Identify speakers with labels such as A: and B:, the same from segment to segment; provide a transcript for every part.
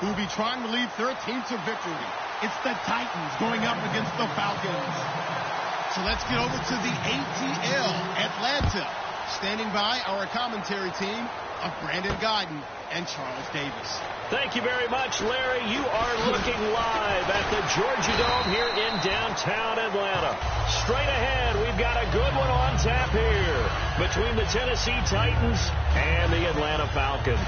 A: who will be trying to lead their team to victory. It's the Titans going up against the Falcons. So let's get over to the ATL, Atlanta. Standing by our commentary team of Brandon Godden and Charles Davis.
B: Thank you very much, Larry. You are looking live at the Georgia Dome here in downtown Atlanta. Straight ahead, we've got a good one on tap here between the Tennessee Titans and the Atlanta Falcons.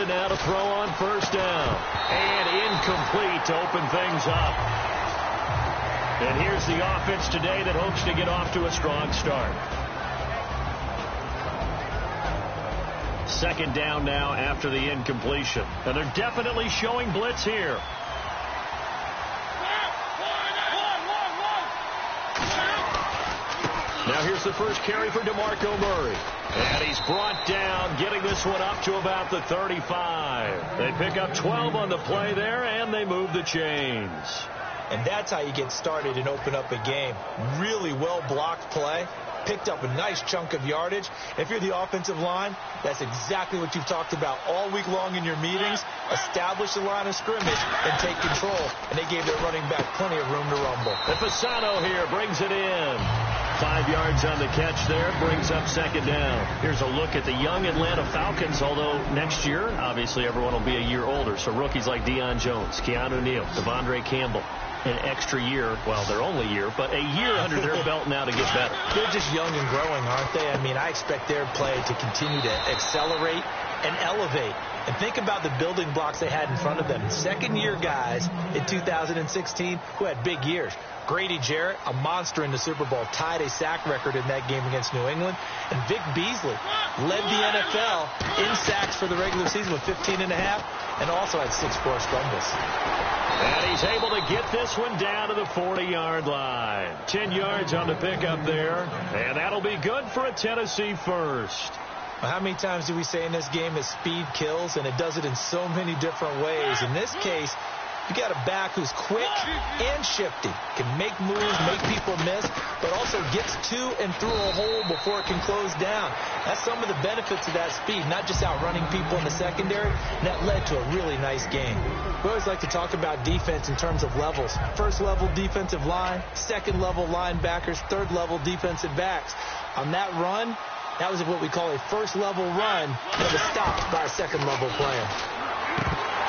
B: Now to throw on first down. And incomplete to open things up. And here's the offense today that hopes to get off to a strong start. Second down now after the incompletion. And they're definitely showing blitz here. Now here's the first carry for DeMarco Murray. And he's brought down, getting this one up to about the 35. They pick up 12 on the play there, and they move the chains.
C: And that's how you get started and open up a game. Really well-blocked play. Picked up a nice chunk of yardage. If you're the offensive line, that's exactly what you've talked about all week long in your meetings. Establish the line of scrimmage and take control. And they gave their running back plenty of room to rumble.
B: And Fasano here brings it in. 5 yards on the catch there, brings up second down. Here's a look at the young Atlanta Falcons, although next year, obviously, everyone will be a year older. So rookies like Deion Jones, Keanu Neal, Devondre Campbell, an extra year, well, their only year, but a year under their belt now to get better.
C: They're just young and growing, aren't they? I mean, I expect their play to continue to accelerate and elevate. And think about the building blocks they had in front of them. Second-year guys in 2016 who had big years. Grady Jarrett, a monster in the Super Bowl, tied a sack record in that game against New England. And Vic Beasley led the NFL in sacks for the regular season with 15 and a half, and also had 6 forced fumbles.
B: And he's able to get this one down to the 40-yard line. 10 yards on the pickup there, and that'll be good for a Tennessee first.
C: Well, how many times do we say in this game that speed kills, and it does it in so many different ways? In this case, you got a back who's quick and shifty, can make moves, make people miss, but also gets to and through a hole before it can close down. That's some of the benefits of that speed, not just outrunning people in the secondary, and that led to a really nice game. We always like to talk about defense in terms of levels. First level defensive line, second level linebackers, third level defensive backs. On that run, that was what we call a first level run that was stopped by a second level player.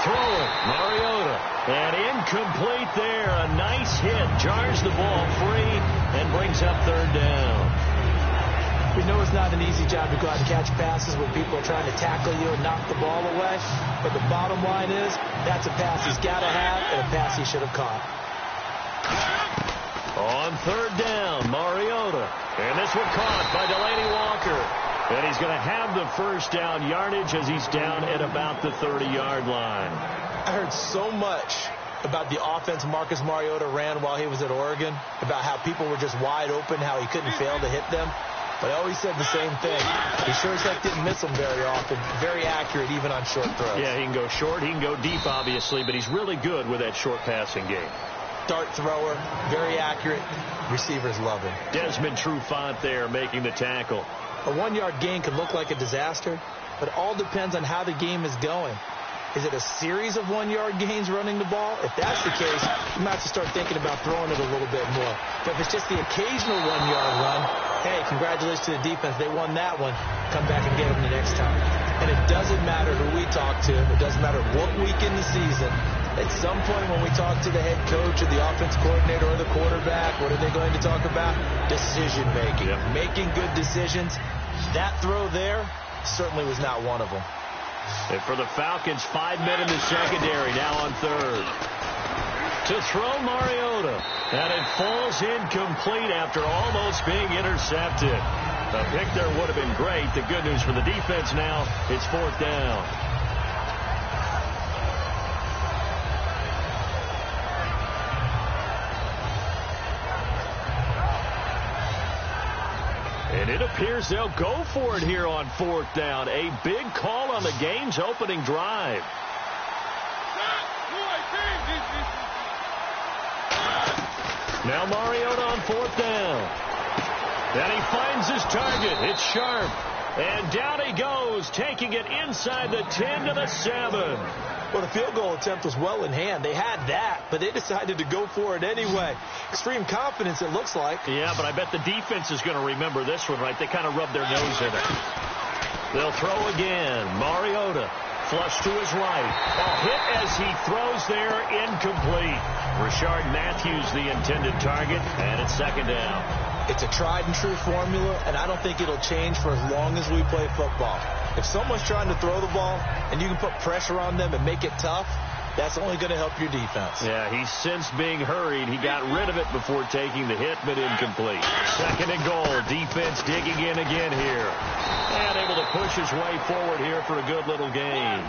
B: Throw it, Mariota, and incomplete there. A nice hit, jars the ball free, and brings up third down.
C: We know it's not an easy job to go out and catch passes when people are trying to tackle you and knock the ball away, but the bottom line is that's a pass he's got to have and a pass he should have caught.
B: On third down, Mariota, and this one caught by Delaney Walker. And he's going to have the first down yardage as he's down at about the 30-yard line.
C: I heard so much about the offense Marcus Mariota ran while he was at Oregon, about how people were just wide open, how he couldn't fail to hit them. But I always said the same thing. He sure as heck didn't miss them very often. Very accurate even on short throws.
B: Yeah, he can go short. He can go deep, obviously, but he's really good with that short passing game.
C: Dart thrower, very accurate. Receivers love him.
B: Desmond Trufant there making the tackle.
C: A 1-yard gain can look like a disaster, but it all depends on how the game is going. Is it a series of 1-yard gains running the ball? If that's the case, you might have to start thinking about throwing it a little bit more. But if it's just the occasional 1-yard run, hey, congratulations to the defense. They won that one. Come back and get them the next time. And it doesn't matter who we talk to. It doesn't matter what week in the season. At some point when we talk to the head coach or the offense coordinator or the quarterback, what are they going to talk about? Decision-making.
B: Yeah.
C: Making good decisions. That throw there certainly was not one of them.
B: And for the Falcons, 5 men in the secondary, now on third. To throw Mariota. And it falls incomplete after almost being intercepted. The pick there would have been great. The good news for the defense now, it's fourth down. And it appears they'll go for it here on 4th down. A big call on the game's opening drive. Now Mariota on 4th down. And he finds his target. It's Sharp. And down he goes, taking it inside the 10 to the 7.
C: Well, the field goal attempt was well in hand. They had that, but they decided to go for it anyway. Extreme confidence, it looks like.
B: Yeah, but I bet the defense is going to remember this one, right? They kind of rubbed their nose in it. They'll throw again. Mariota. Flush to his right. A hit as he throws there, incomplete. Rashard Matthews, the intended target, and it's 2nd down.
C: It's a tried-and-true formula, and I don't think it'll change for as long as we play football. If someone's trying to throw the ball and you can put pressure on them and make it tough, that's only going to help your defense.
B: Yeah, he's since being hurried. He got rid of it before taking the hit, but incomplete. 2nd and goal. Defense digging in again here. And able to push his way forward here for a good little gain.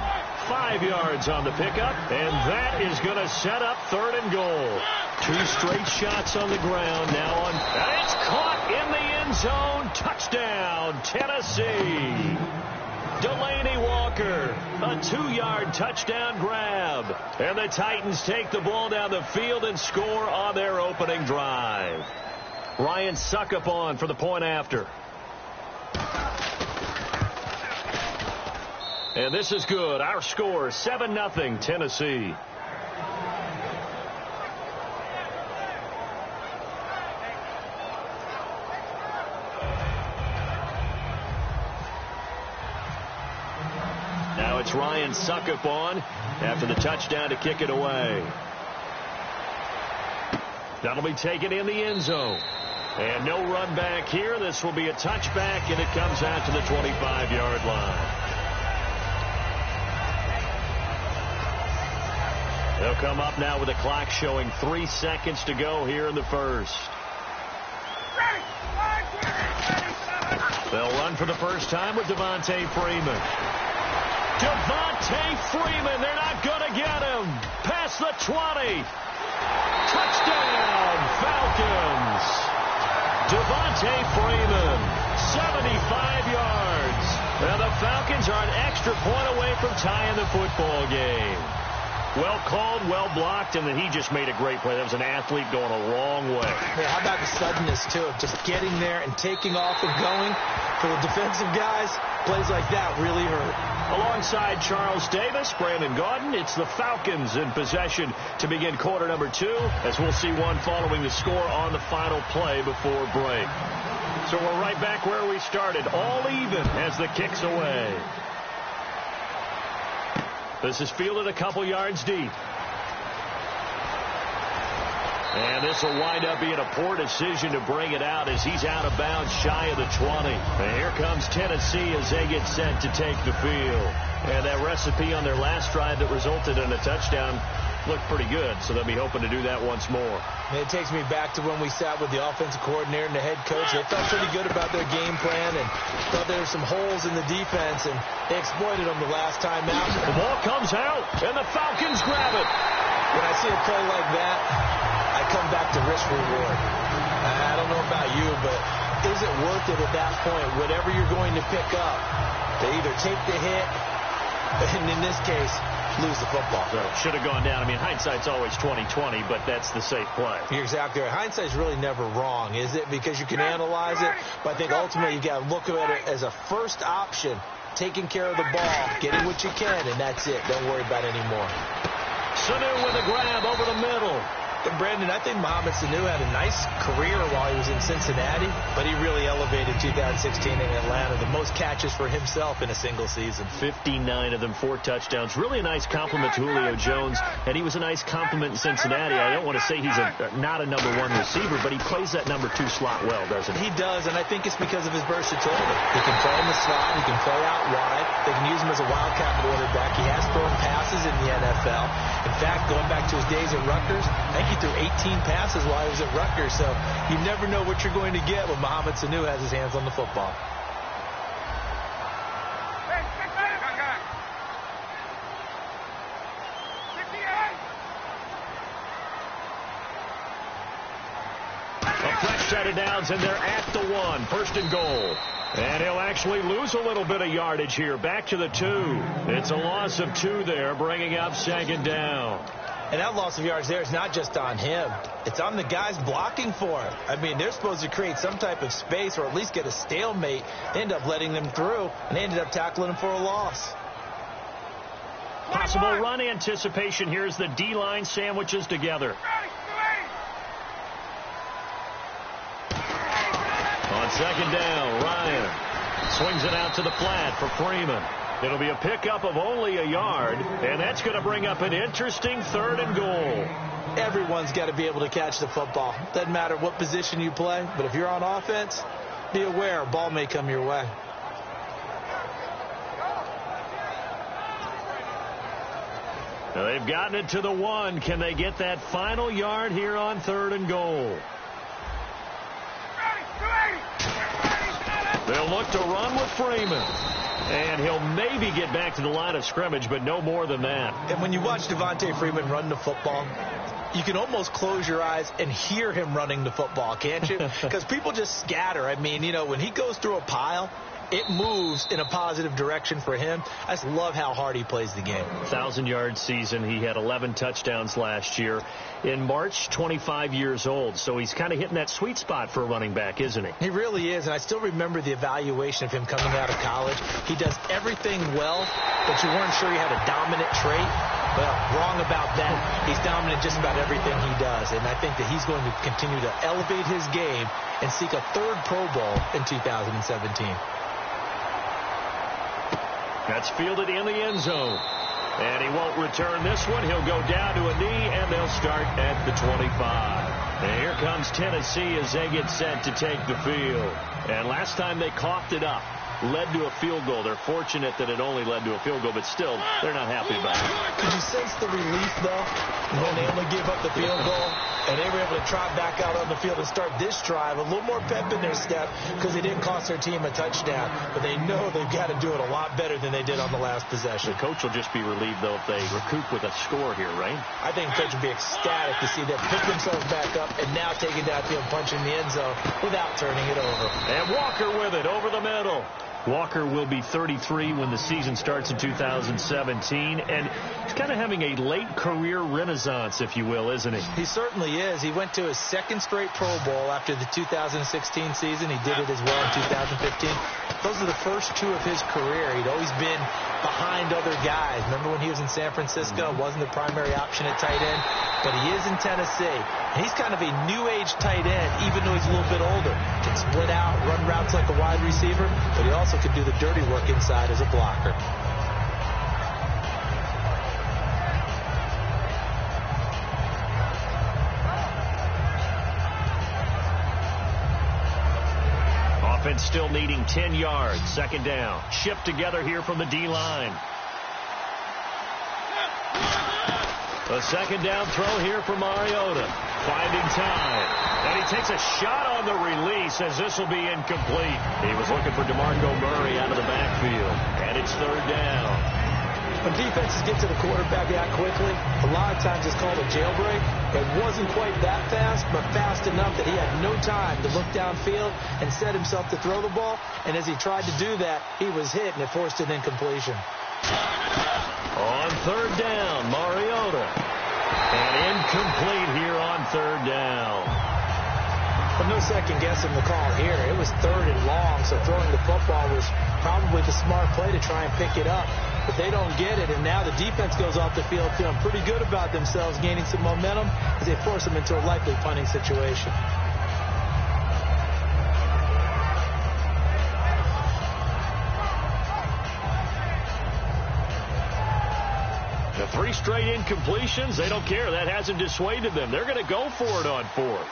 B: 5 yards on the pickup, and that is going to set up 3rd and goal. 2 straight shots on the ground now on. And it's caught in the end zone. Touchdown, Tennessee. Delaney Walker, a 2-yard touchdown grab. And the Titans take the ball down the field and score on their opening drive. Ryan Suckup on for the point after. And this is good. Our score, 7-0 Tennessee. Now it's Ryan Suckup on after the touchdown to kick it away. That'll be taken in the end zone. And no run back here. This will be a touchback, and it comes out to the 25-yard line. They'll come up now with the clock showing 3 seconds to go here in the first. They'll run for the first time with Devontae Freeman. Devontae Freeman, they're not going to get him. Past the 20. Touchdown, Falcons. Devontae Freeman, 75 yards. And the Falcons are an extra point away from tying the football game. Well called, well blocked, and then he just made a great play. That was an athlete going a long way.
C: Hey, how about the suddenness, too, of just getting there and taking off and going? For the defensive guys, plays like that really hurt.
B: Alongside Charles Davis, Brandon Gaudin, it's the Falcons in possession to begin quarter number 2, as we'll see one following the score on the final play before break. So we're right back where we started, all even as the kick's away. This is fielded a couple yards deep. And this will wind up being a poor decision to bring it out as he's out of bounds shy of the 20. And here comes Tennessee as they get set to take the field. And that recipe on their last drive that resulted in a touchdown looked pretty good, so they'll be hoping to do that once more.
C: And it takes me back to when we sat with the offensive coordinator and the head coach. They felt pretty good about their game plan and thought there were some holes in the defense, and they exploited them the last time out.
B: The ball comes out, and the Falcons grab it.
C: When I see a play like that, I come back to risk-reward. I don't know about you, but is it worth it at that point? Whatever you're going to pick up, to either take the hit, and in this case, lose the football.
B: So should have gone down. I mean, hindsight's always 20/20, but that's the safe play.
C: You're exactly right. Hindsight's really never wrong, is it? Because you can analyze it, but I think ultimately you got to look at it as a first option, taking care of the ball, getting what you can, and that's it. Don't worry about it anymore.
B: Sanu with a grab over the middle.
C: And Brandon, I think Mohamed Sanu had a nice career while he was in Cincinnati, but he really elevated 2016 in Atlanta. The most catches for himself in a single season.
B: 59 of them, 4 touchdowns. Really a nice compliment to Julio Jones, and he was a nice compliment in Cincinnati. I don't want to say he's not a number 1 receiver, but he plays that number 2 slot well, doesn't he?
C: He does, and I think it's because of his versatility. He can play in the slot. He can play out wide. They can use him as a wildcat quarterback. He has thrown passes in the NFL. In fact, going back to his days at Rutgers, I think he threw 18 passes while he was at Rutgers, so you never know what you're going to get when Mohamed Sanu has his hands on the football.
B: A fresh set of downs, and they're at the 1. First and goal. And he'll actually lose a little bit of yardage here. Back to the 2. It's a loss of 2 there, bringing up second down.
C: And that loss of yards there is not just on him. It's on the guys blocking for him. I mean, they're supposed to create some type of space or at least get a stalemate. They end up letting them through, and they ended up tackling him for a loss.
B: Possible run anticipation here as the D-line sandwiches together. On second down, Ryan swings it out to the flat for Freeman. It'll be a pickup of only a yard, and that's going to bring up an interesting 3rd and goal.
C: Everyone's got to be able to catch the football. Doesn't matter what position you play, but if you're on offense, be aware a ball may come your way.
B: Now they've gotten it to the 1. Can they get that final yard here on 3rd and goal? They'll look to run with Freeman. And he'll maybe get back to the line of scrimmage, but no more than that.
C: And when you watch Devontae Freeman run the football, you can almost close your eyes and hear him running the football, can't you? Because people just scatter. I mean, you know, when he goes through a pile, it moves in a positive direction for him. I just love how hard he plays the game.
B: 1,000-yard season. He had 11 touchdowns last year. In March, 25 years old. So he's kind of hitting that sweet spot for a running back, isn't he?
C: He really is. And I still remember the evaluation of him coming out of college. He does everything well, but you weren't sure he had a dominant trait. Well, wrong about that. He's dominant just about everything he does. And I think that he's going to continue to elevate his game and seek a 3rd Pro Bowl in 2017.
B: That's fielded in the end zone. And he won't return this one. He'll go down to a knee, and they'll start at the 25. And here comes Tennessee as they get set to take the field. And last time they coughed it up, led to a field goal. They're fortunate that it only led to a field goal, but still, they're not happy about it.
C: Could you sense the relief, though, when they only gave up the field goal? And they were able to trot back out on the field and start this drive. A little more pep in their step because they didn't cost their team a touchdown. But they know they've got to do it a lot better than they did on the last possession.
B: The coach will just be relieved, though, if they recoup with a score here, right?
C: I think the coach will be ecstatic to see them pick themselves back up and now take it downfield, punch in the end zone without turning it over.
B: And Walker with it over the middle. Walker will be 33 when the season starts in 2017, and he's kind of having a late career renaissance, if you will, isn't he?
C: He certainly is. He went to his 2nd straight Pro Bowl after the 2016 season. He did it as well in 2015. Those are the first 2 of his career. He'd always been behind other guys. Remember when he was in San Francisco? Wasn't the primary option at tight end, but he is in Tennessee. And he's kind of a new age tight end, even though he's a little bit older. Can split out, run routes like a wide receiver, but he also could do the dirty work inside as a blocker.
B: Offense still needing 10 yards. Second down. Shipped together here from the D-line. A second down throw here for Mariota. Finding time. And he takes a shot on the release as this will be incomplete. He was looking for DeMarco Murray out of the backfield. And it's 3rd down.
C: When defenses get to the quarterback that quickly, a lot of times it's called a jailbreak. It wasn't quite that fast, but fast enough that he had no time to look downfield and set himself to throw the ball. And as he tried to do that, he was hit, and it forced an incompletion.
B: On 3rd down, Mariota. And incomplete here on 3rd down.
C: But no second guessing the call here. It was 3rd and long, so throwing the football was probably the smart play to try and pick it up. But they don't get it, and now the defense goes off the field feeling pretty good about themselves, gaining some momentum as they force them into a likely punting situation.
B: The 3 straight incompletions, they don't care. That hasn't dissuaded them. They're going to go for it on 4th.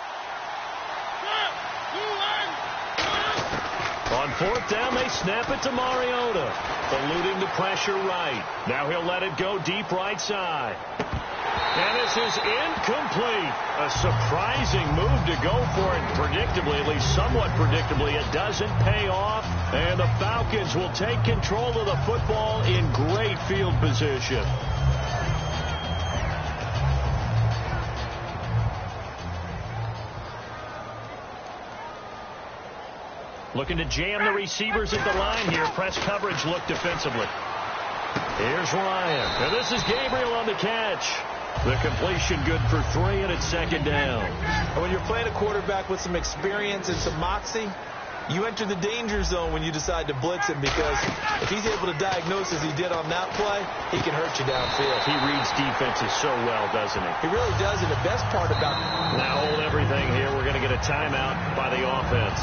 B: On 4th down, they snap it to Mariota, eluding the pressure right. Now he'll let it go deep right side. And this is incomplete. A surprising move to go for it. Predictably, at least somewhat predictably, it doesn't pay off. And the Falcons will take control of the football in great field position. Looking to jam the receivers at the line here. Press coverage look defensively. Here's Ryan. And this is Gabriel on the catch. The completion good for 3, and it's second down.
C: And when you're playing a quarterback with some experience and some moxie, you enter the danger zone when you decide to blitz him, because if he's able to diagnose as he did on that play, he can hurt you downfield.
B: He reads defenses so well, doesn't he?
C: He really does, and the best part about it.
B: Now hold everything here. We're going to get a timeout by the offense.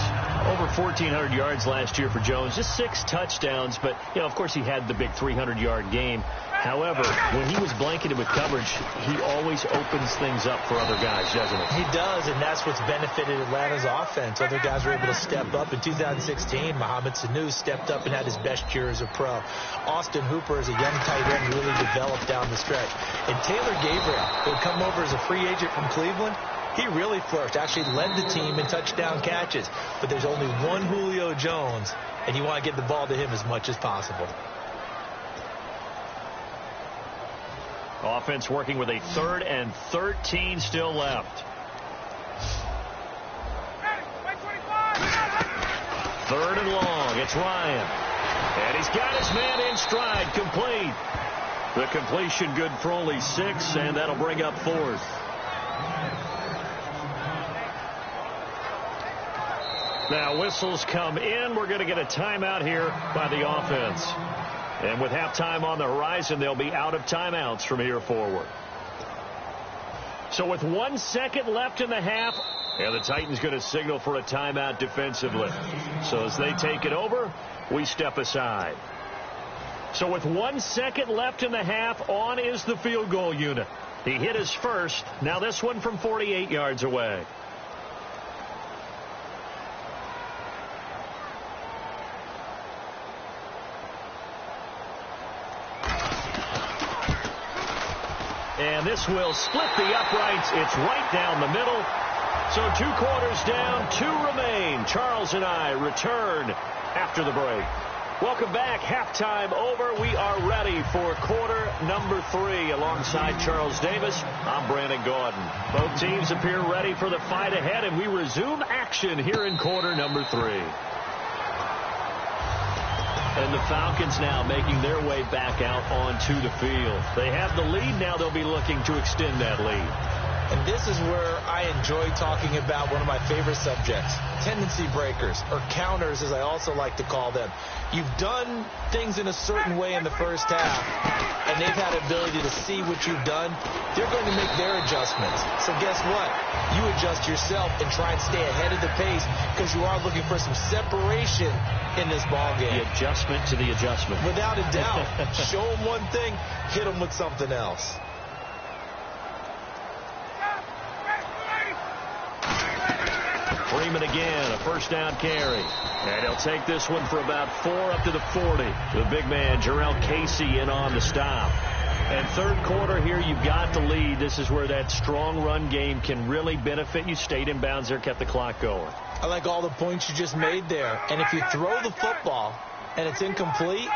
B: Over 1,400 yards last year for Jones. Just 6 touchdowns, but, you know, of course he had the big 300-yard game. However, when he was blanketed with coverage, he always opens things up for other guys, doesn't he?
C: He does, and that's what's benefited Atlanta's offense. Other guys were able to step up. In 2016, Mohamed Sanu stepped up and had his best year as a pro. Austin Hooper, as a young tight end, really developed down the stretch. And Taylor Gabriel, who had come over as a free agent from Cleveland, he really flourished, actually led the team in touchdown catches. But there's only one Julio Jones, and you want to get the ball to him as much as possible.
B: Offense working with a 3rd and 13 still left. 3rd and long. It's Ryan. And he's got his man in stride. Complete. The completion good for only 6, and that'll bring up 4th. Now whistles come in. We're going to get a timeout here by the offense. And with halftime on the horizon, they'll be out of timeouts from here forward. So with 1 second left in the half, and the Titans going to signal for a timeout defensively. So as they take it over, we step aside. So with 1 second left in the half, on is the field goal unit. He hit his first. Now this one from 48 yards away. And this will split the uprights. It's right down the middle. So 2 quarters down, 2 remain. Charles and I return after the break. Welcome back. Halftime over. We are ready for quarter number 3. Alongside Charles Davis, I'm Brandon Gordon. Both teams appear ready for the fight ahead, and we resume action here in quarter number 3. And the Falcons now making their way back out onto the field. They have the lead. Now they'll be looking to extend that lead.
C: And this is where I enjoy talking about one of my favorite subjects, tendency breakers, or counters, as I also like to call them. You've done things in a certain way in the first half, and they've had the ability to see what you've done. They're going to make their adjustments. So guess what? You adjust yourself and try and stay ahead of the pace, because you are looking for some separation in this ball game.
B: The adjustment to the adjustment.
C: Without a doubt. Show them one thing, hit them with something else.
B: Freeman again, a first down carry. And he'll take this one for about 4 up to the 40. The big man, Jarrell Casey, in on the stop. And third quarter here, you've got the lead. This is where that strong run game can really benefit you. Stayed in bounds there, kept the clock going.
C: I like all the points you just made there. And if you throw the football and it's incomplete,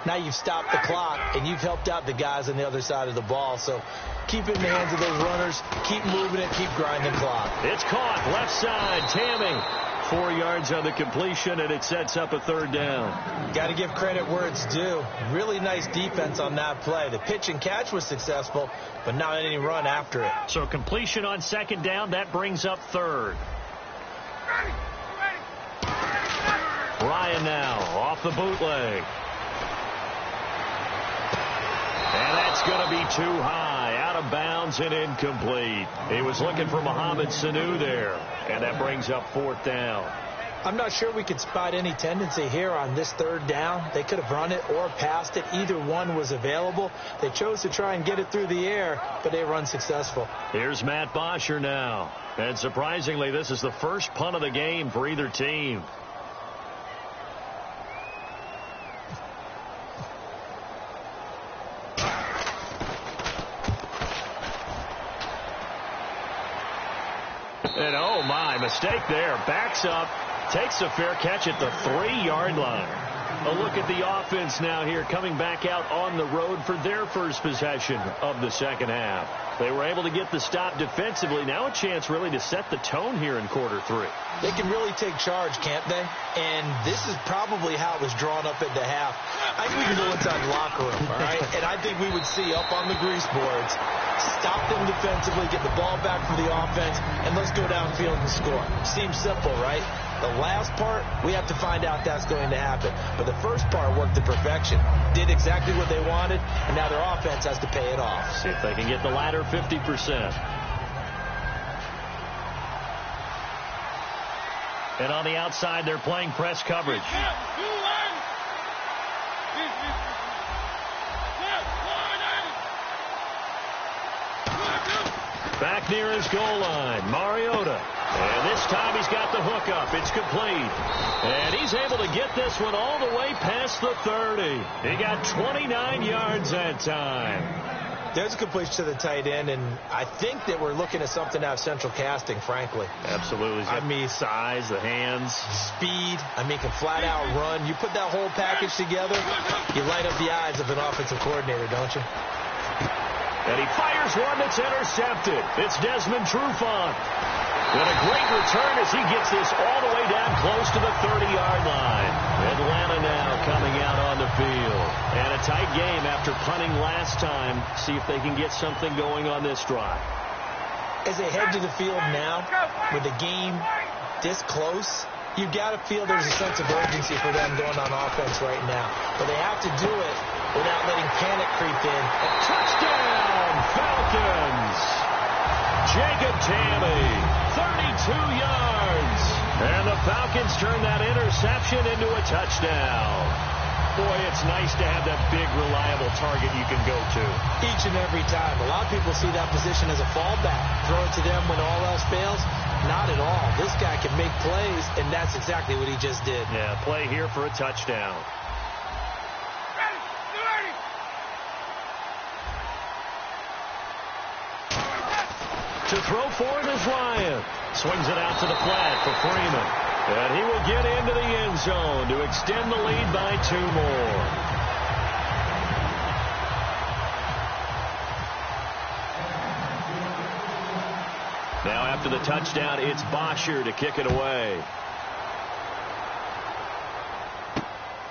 C: now you've stopped the clock and you've helped out the guys on the other side of the ball. So keep it in the hands of those runners. Keep moving it. Keep grinding clock.
B: It's caught. Left side. Tamming. 4 yards on the completion, and it sets up a third down.
C: Got to give credit where it's due. Really nice defense on that play. The pitch and catch was successful, but not any run after it.
B: So completion on second down. That brings up third. Ryan now off the bootleg. And that's going to be too high, out of bounds and incomplete. He was looking for Mohamed Sanu there, and that brings up fourth down.
C: I'm not sure we could spot any tendency here on this third down. They could have run it or passed it. Either one was available. They chose to try and get it through the air, but they were unsuccessful.
B: Here's Matt Bosher now. And surprisingly, this is the first punt of the game for either team. And oh my, mistake there. Backs up, takes a fair catch at the 3-yard line. A look at the offense now here, coming back out on the road for their first possession of the second half. They were able to get the stop defensively. Now a chance really to set the tone here in quarter three.
C: They can really take charge, can't they? And this is probably how it was drawn up into half. I think we can go inside the locker room, all right? And I think we would see up on the grease boards, stop them defensively, get the ball back for the offense, and let's go downfield and score. Seems simple, right? The last part, we have to find out that's going to happen. But the first part worked to perfection. Did exactly what they wanted, and now their offense has to pay it off.
B: See if they can get the latter 50%. And on the outside, they're playing press coverage. Back near his goal line, Mariota. And this time he's got the hook up. It's complete. And he's able to get this one all the way past the 30. He got 29 yards that time.
C: There's a completion to the tight end, and I think that we're looking at something out of central casting, frankly.
B: Absolutely.
C: I mean,
B: size, the hands.
C: Speed. I mean, can flat out run. You put that whole package together, you light up the eyes of an offensive coordinator, don't you?
B: And he fires one that's intercepted. It's Desmond Trufant. And a great return as he gets this all the way down close to the 30-yard line. Atlanta now coming out on the field. And a tight game after punting last time. See if they can get something going on this drive.
C: As they head to the field now, with the game this close, you've got to feel there's a sense of urgency for them going on offense right now. But they have to do it without letting panic creep in.
B: A touchdown, Falcons! Jacob Tamme, 32 yards. And the Falcons turn that interception into a touchdown. Boy, it's nice to have that big, reliable target you can go to.
C: Each and every time. A lot of people see that position as a fallback. Throw it to them when all else fails. Not at all. This guy can make plays, and that's exactly what he just did.
B: Yeah, play here for a touchdown. To throw for it is Ryan. Swings it out to the flat for Freeman. And he will get into the end zone to extend the lead by 2 more. Now after the touchdown, it's Bosher to kick it away.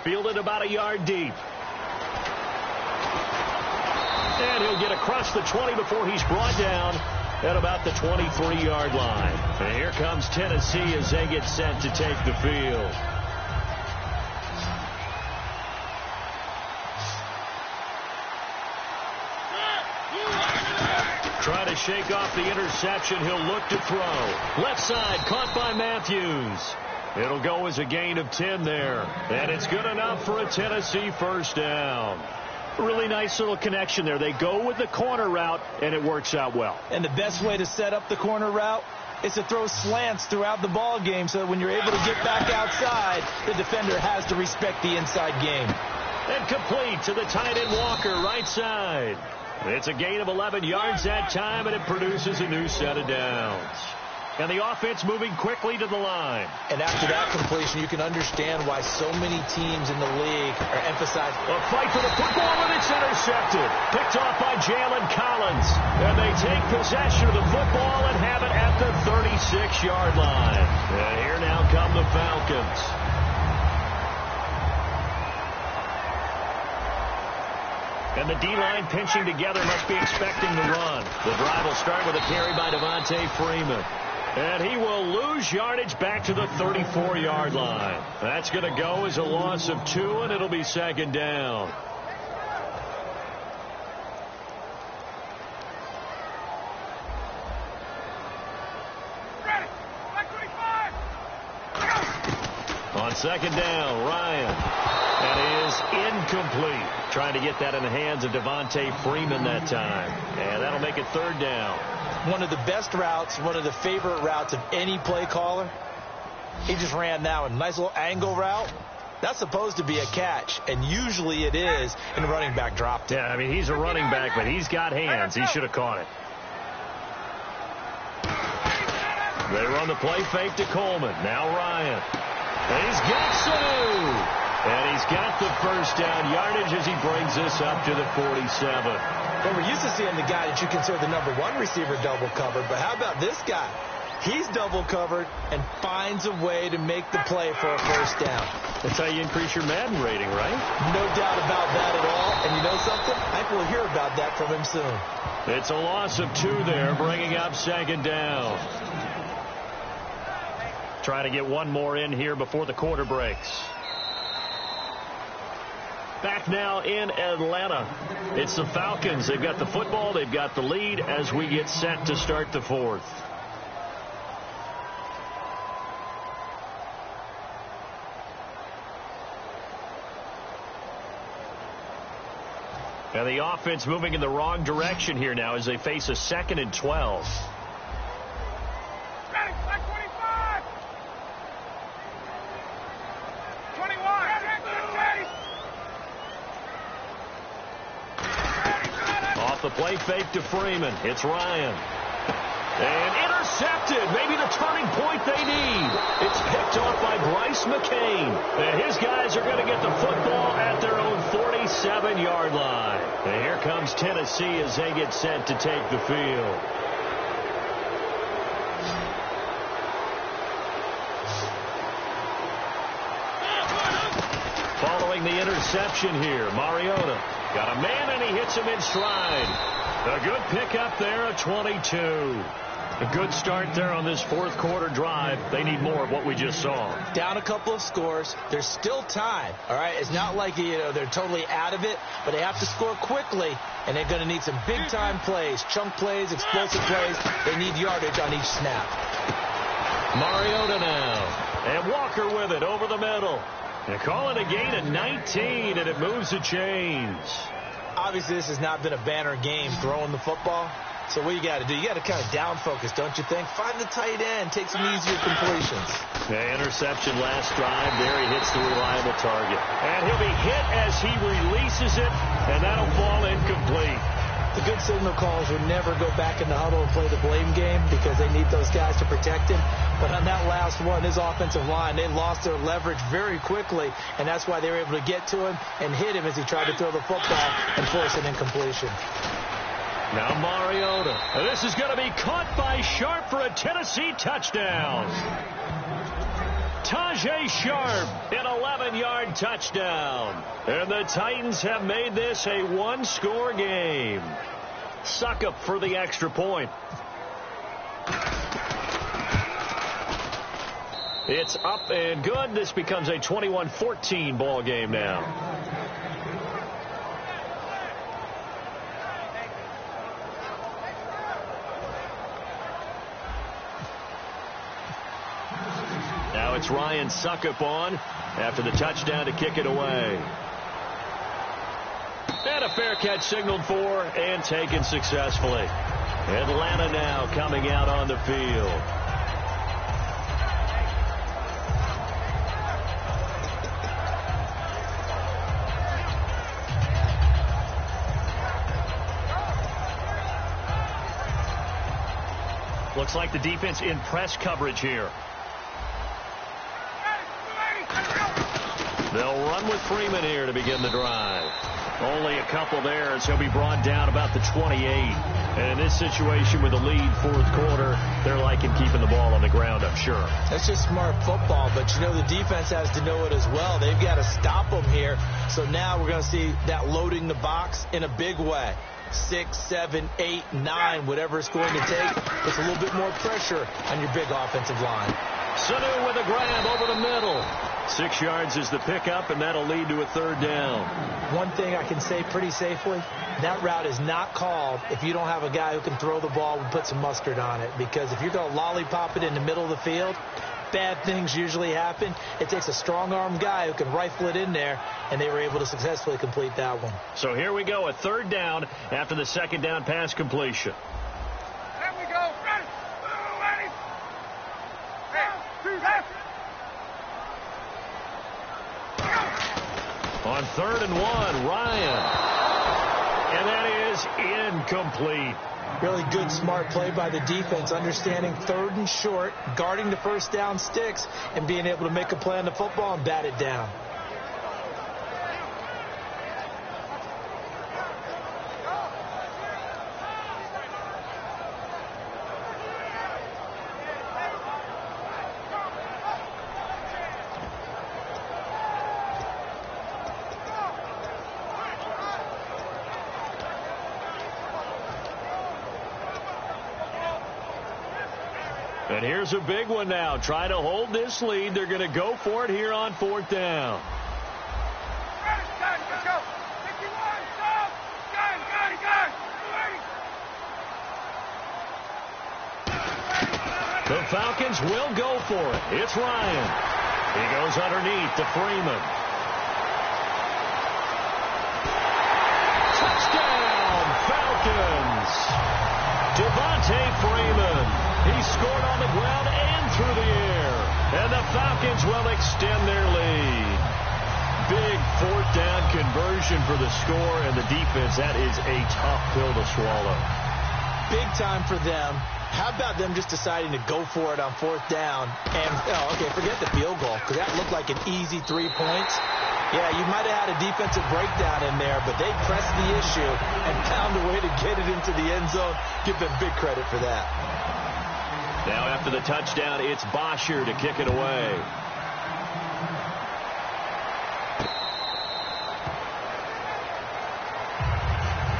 B: Fielded about a yard deep. And he'll get across the 20 before he's brought down at about the 23-yard line. And here comes Tennessee as they get set to take the field. Trying to shake off the interception. He'll look to throw. Left side caught by Matthews. It'll go as a gain of 10 there. And it's good enough for a Tennessee first down. Really nice little connection there. They go with the corner route, and it works out well.
C: And the best way to set up the corner route is to throw slants throughout the ball game so that when you're able to get back outside, the defender has to respect the inside game.
B: And complete to the tight end Walker, right side. It's a gain of 11 yards that time, and it produces a new set of downs. And the offense moving quickly to the line.
C: And after that completion, you can understand why so many teams in the league are emphasizing
B: a fight for the football, and it's intercepted. Picked off by Jalen Collins. And they take possession of the football and have it at the 36-yard line. And here now come the Falcons. And the D-line pinching together, must be expecting the run. The drive will start with a carry by Devontae Freeman. And he will lose yardage back to the 34-yard line. That's going to go as a loss of 2, and it'll be second down. On second down, Ryan. That is incomplete. Trying to get that in the hands of Devontae Freeman that time. And that'll make it third down.
C: One of the best routes, one of the favorite routes of any play caller. He just ran that one. Nice little angle route. That's supposed to be a catch, and usually it is, and the running back dropped it.
B: Yeah, I mean, he's a running back, but he's got hands. He should have caught it. They run the play fake to Coleman. Now Ryan. And he's got Sanu. And he's got the first down yardage as he brings this up to the 47.
C: Well, we're used to seeing the guy that you consider the number one receiver double covered, but how about this guy? He's double covered and finds a way to make the play for a first down.
B: That's how you increase your Madden rating, right?
C: No doubt about that at all. And you know something? I think we'll hear about that from him soon.
B: It's a loss of 2 there, bringing up second down. Try to get one more in here before the quarter breaks. Back now in Atlanta. It's the Falcons. They've got the football. They've got the lead as we get set to start the fourth. And the offense moving in the wrong direction here now as they face a 2nd and 12.
D: Ready, 25. 21.
B: Off the play fake to Freeman. It's Ryan. And intercepted. Maybe the turning point they need. It's picked off by Bryce McCain. And his guys are going to get the football at their own 47-yard line. And here comes Tennessee as they get set to take the field. Following the interception here, Mariota got a man and he hits him in stride. A good pickup there, a 22. A good start there on this fourth quarter drive. They need more of what we just saw.
C: Down a couple of scores. There's still time. All right, it's not like they're totally out of it, but they have to score quickly, and they're going to need some big-time plays, chunk plays, explosive plays. They need yardage on each snap.
B: Mariota now, and Walker with it over the middle. They call it a gain of 19, and it moves the chains.
C: Obviously, this has not been a banner game throwing the football. So what you got to do, you got to kind of down focus, don't you think? Find the tight end, take some easier completions.
B: The interception last drive. There he hits the reliable target. And he'll be hit as he releases it, and that'll fall incomplete.
C: The good signal callers would never go back in the huddle and play the blame game because they need those guys to protect him. But on that last one, his offensive line, they lost their leverage very quickly, and that's why they were able to get to him and hit him as he tried to throw the football and force an incompletion.
B: Now Mariota. This is going to be caught by Sharp for a Tennessee touchdown. Tajay Sharp, an 11-yard touchdown. And the Titans have made this a one-score game. Suckup for the extra point. It's up and good. This becomes a 21-14 ball game now. Now it's Ryan Suckup on after the touchdown to kick it away. And a fair catch signaled for and taken successfully. Atlanta now coming out on the field. Looks like the defense in press coverage here. They'll run with Freeman here to begin the drive. Only a couple there as he'll be brought down about the 28. And in this situation with the lead fourth quarter, they're liking keeping the ball on the ground, I'm sure.
C: That's just smart football, but you know the defense has to know it as well. They've got to stop them here. So now we're going to see that loading the box in a big way. 6, 7, 8, 9, whatever it's going to take. Puts a little bit more pressure on your big offensive line.
B: Sanu with a grab over the middle. 6 yards is the pickup, and that'll lead to a third down.
C: One thing I can say pretty safely, that route is not called if you don't have a guy who can throw the ball and put some mustard on it. Because if you're going to lollipop it in the middle of the field, bad things usually happen. It takes a strong-armed guy who can rifle it in there, and they were able to successfully complete that one.
B: So here we go, a third down after the second down pass completion.
D: There we go. Ready. Ready.
B: On 3rd and 1, Ryan. And that is incomplete.
C: Really good, smart play by the defense, understanding 3rd and short, guarding the first down sticks, and being able to make a play on the football and bat it down.
B: And here's a big one now. Try to hold this lead. They're going to go for it here on 4th down.
D: Let's go. 51, stop. Guys.
B: The Falcons will go for it. It's Ryan. He goes underneath to Freeman. Touchdown, Falcons. Devontae Freeman. He scored on the ground and through the air. And the Falcons will extend their lead. Big 4th down conversion for the score, and the defense, that is a tough pill to swallow.
C: Big time for them. How about them just deciding to go for it on 4th down? And, forget the field goal, because that looked like an easy 3 points. Yeah, you might have had a defensive breakdown in there, but they pressed the issue and found a way to get it into the end zone. Give them big credit for that.
B: Now after the touchdown, it's Bosher to kick it away.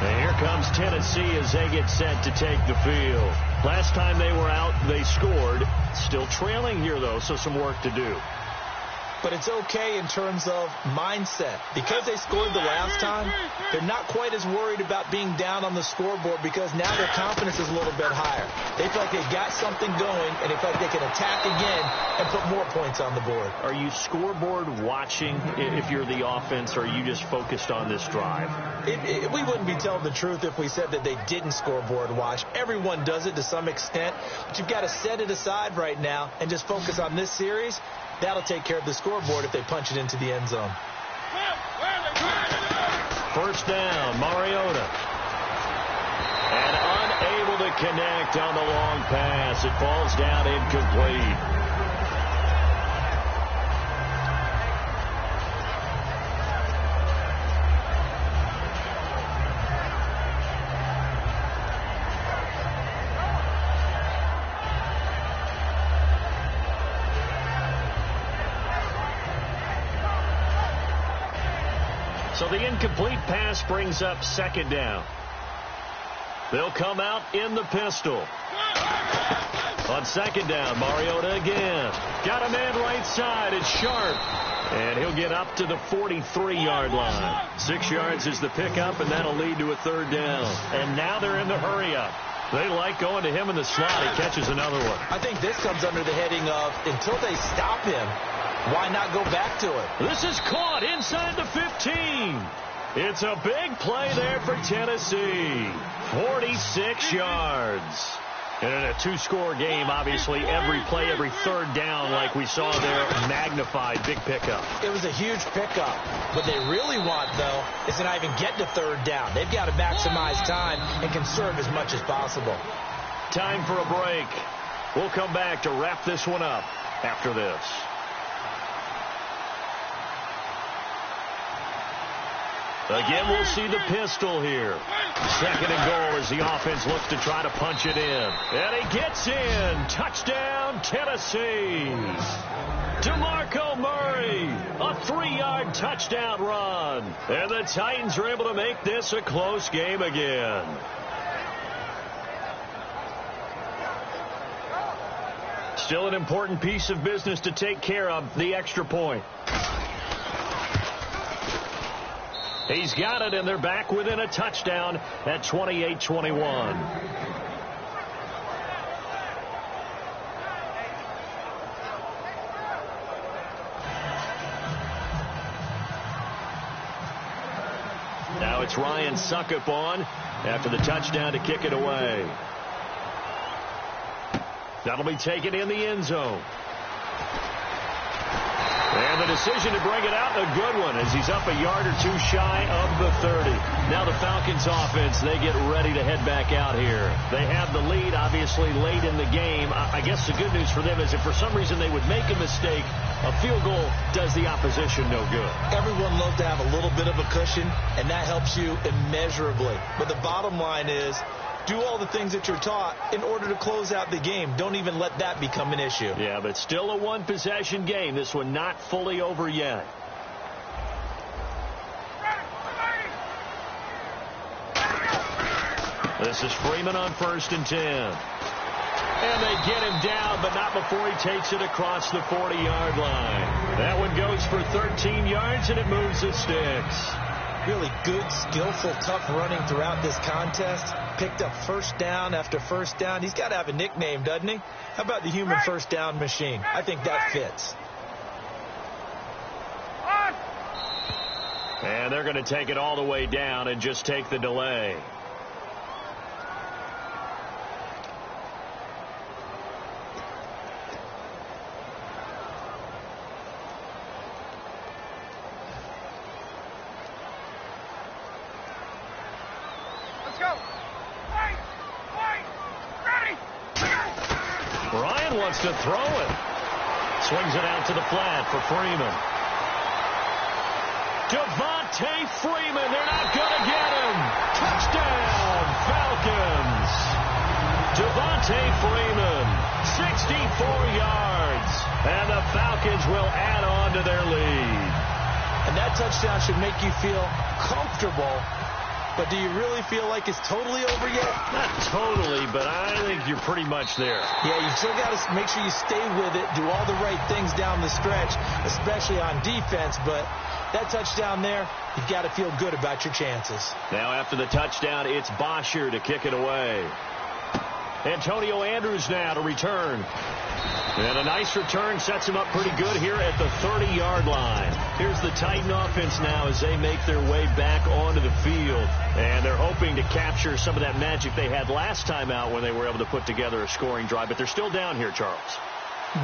B: And here comes Tennessee as they get set to take the field. Last time they were out, they scored. Still trailing here, though, so some work to do.
C: But it's okay in terms of mindset. Because they scored the last time, they're not quite as worried about being down on the scoreboard because now their confidence is a little bit higher. They feel like they've got something going, and they feel like they can attack again and put more points on the board.
B: Are you scoreboard watching if you're the offense, or are you just focused on this drive?
C: We wouldn't be telling the truth if we said that they didn't scoreboard watch. Everyone does it to some extent, but you've got to set it aside right now and just focus on this series. That'll take care of the scoreboard if they punch it into the end zone.
B: 1st down, Mariota. And unable to connect on the long pass. It falls down incomplete. So the incomplete pass brings up 2nd down. They'll come out in the pistol. On 2nd down, Mariota again. Got a man right side. It's Sharp. And he'll get up to the 43-yard line. 6 yards is the pickup, and that'll lead to a 3rd down. And now they're in the hurry-up. They like going to him in the slot. He catches another one.
C: I think this comes under the heading of until they stop him, why not go back to it?
B: This is caught inside the 15. It's a big play there for Tennessee. 46 yards. And in a 2-score game, obviously, every play, every 3rd down, like we saw there, magnified. Big pickup.
C: It was a huge pickup. What they really want, though, is to not even get to 3rd down. They've got to maximize time and conserve as much as possible.
B: Time for a break. We'll come back to wrap this one up after this. Again, we'll see the pistol here. 2nd and goal as the offense looks to try to punch it in. And he gets in. Touchdown, Tennessee. DeMarco Murray, a 3-yard touchdown run. And the Titans are able to make this a close game again. Still an important piece of business to take care of, the extra point. He's got it, and they're back within a touchdown at 28-21. Now it's Ryan Suckup on after the touchdown to kick it away. That'll be taken in the end zone. And the decision to bring it out, a good one, as he's up a yard or two shy of the 30. Now the Falcons offense, they get ready to head back out here. They have the lead, obviously, late in the game. I guess the good news for them is if for some reason they would make a mistake, a field goal does the opposition no good.
C: Everyone loves to have a little bit of a cushion, and that helps you immeasurably. But the bottom line is, do all the things that you're taught in order to close out the game. Don't even let that become an issue.
B: Yeah, but still a one-possession game. This one not fully over yet. This is Freeman on 1st and 10. And they get him down, but not before he takes it across the 40-yard line. That one goes for 13 yards, and it moves the sticks.
C: Really good, skillful, tough running throughout this contest. Picked up first down after first down. He's got to have a nickname, doesn't he? How about the human first down machine? I think that fits.
B: And they're going to take it all the way down and just take the delay. Wants to throw it. Swings it out to the flat for Freeman. Devontae Freeman. They're not going to get him. Touchdown, Falcons. Devontae Freeman, 64 yards. And the Falcons will add on to their lead.
C: And that touchdown should make you feel comfortable. But do you really feel like it's totally over yet?
B: Not totally, but I think you're pretty much there.
C: Yeah, you still got to make sure you stay with it, do all the right things down the stretch, especially on defense. But that touchdown there, you've got to feel good about your chances.
B: Now after the touchdown, it's Bosher to kick it away. Antonio Andrews now to return. And a nice return sets him up pretty good here at the 30-yard line. Here's the Titan offense now as they make their way back onto the field. And they're hoping to capture some of that magic they had last time out when they were able to put together a scoring drive. But they're still down here, Charles.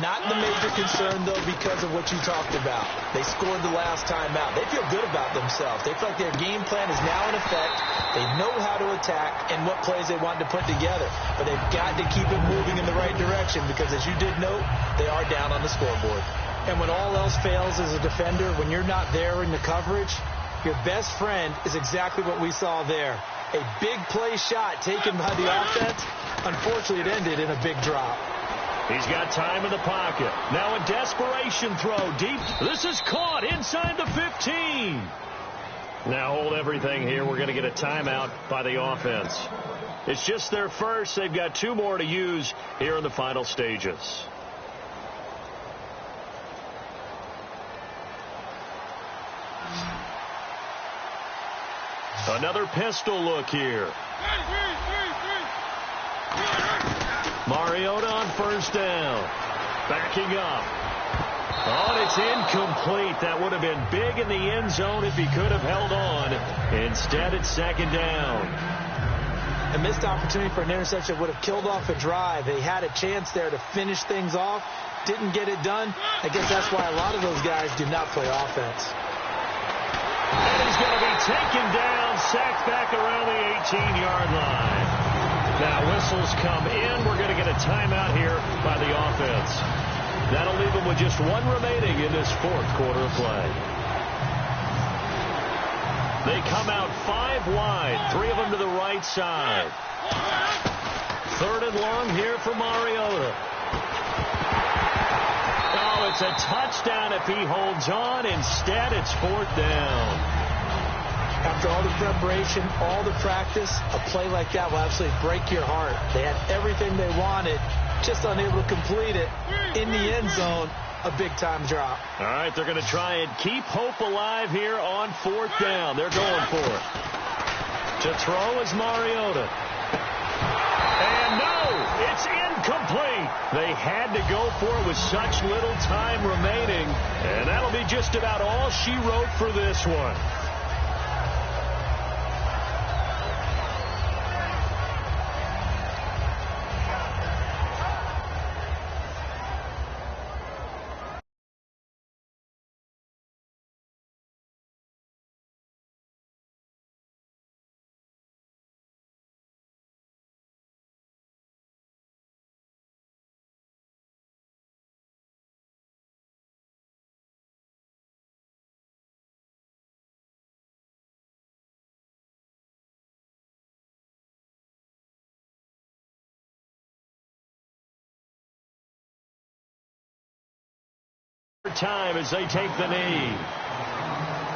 C: Not the major concern, though, because of what you talked about. They scored the last time out. They feel good about themselves. They feel like their game plan is now in effect. They know how to attack and what plays they want to put together. But they've got to keep it moving in the right direction because, as you did note, they are down on the scoreboard. And when all else fails as a defender, when you're not there in the coverage, your best friend is exactly what we saw there. A big play shot taken by the offense. Unfortunately, it ended in a big drop.
B: He's got time in the pocket. Now a desperation throw deep. This is caught inside the 15. Now hold everything here. We're going to get a timeout by the offense. It's just their first. They've got 2 more to use here in the final stages. Another pistol look here. Mariota on first down. Backing up. Oh, and it's incomplete. That would have been big in the end zone if he could have held on. Instead, it's second down.
C: A missed opportunity for an interception would have killed off a drive. They had a chance there to finish things off. Didn't get it done. I guess that's why a lot of those guys do not play offense.
B: And he's going to be taken down, sacked back around the 18-yard line. Now whistles come in. We're going to get a timeout here by the offense. That'll leave them with just 1 remaining in this 4th quarter of play. They come out 5 wide, 3 of them to the right side. 3rd and long here for Mariota. Oh, it's a touchdown if he holds on. Instead, it's 4th down.
C: After all the preparation, all the practice, a play like that will absolutely break your heart. They had everything they wanted, just unable to complete it. In the end zone, a big-time drop.
B: All right, they're going to try and keep hope alive here on 4th down. They're going for it. To throw is Mariota. And no, it's incomplete. They had to go for it with such little time remaining. And that'll be just about all she wrote for this one. Time as they take the knee.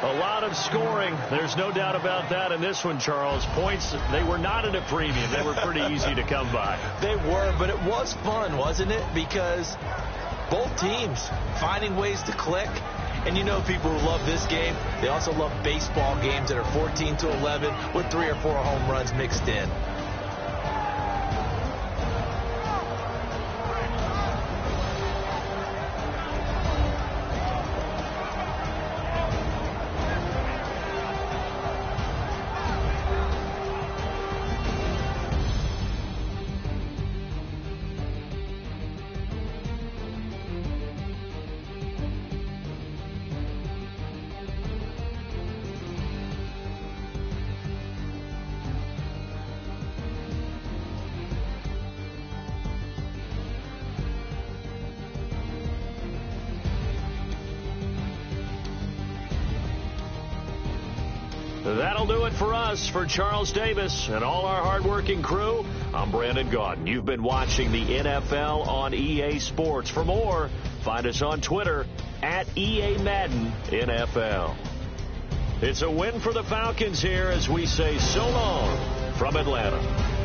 B: A lot of scoring. There's no doubt about that in this one, Charles. Points, they were not at a premium. They were pretty easy to come by.
C: They were, but it was fun, wasn't it? Because both teams finding ways to click. And you know people who love this game, they also love baseball games that are 14-11 with 3 or 4 home runs mixed in.
B: That'll do it for us. For Charles Davis and all our hardworking crew, I'm Brandon Gaudin. You've been watching the NFL on EA Sports. For more, find us on Twitter at EA Madden NFL. It's a win for the Falcons here as we say so long from Atlanta.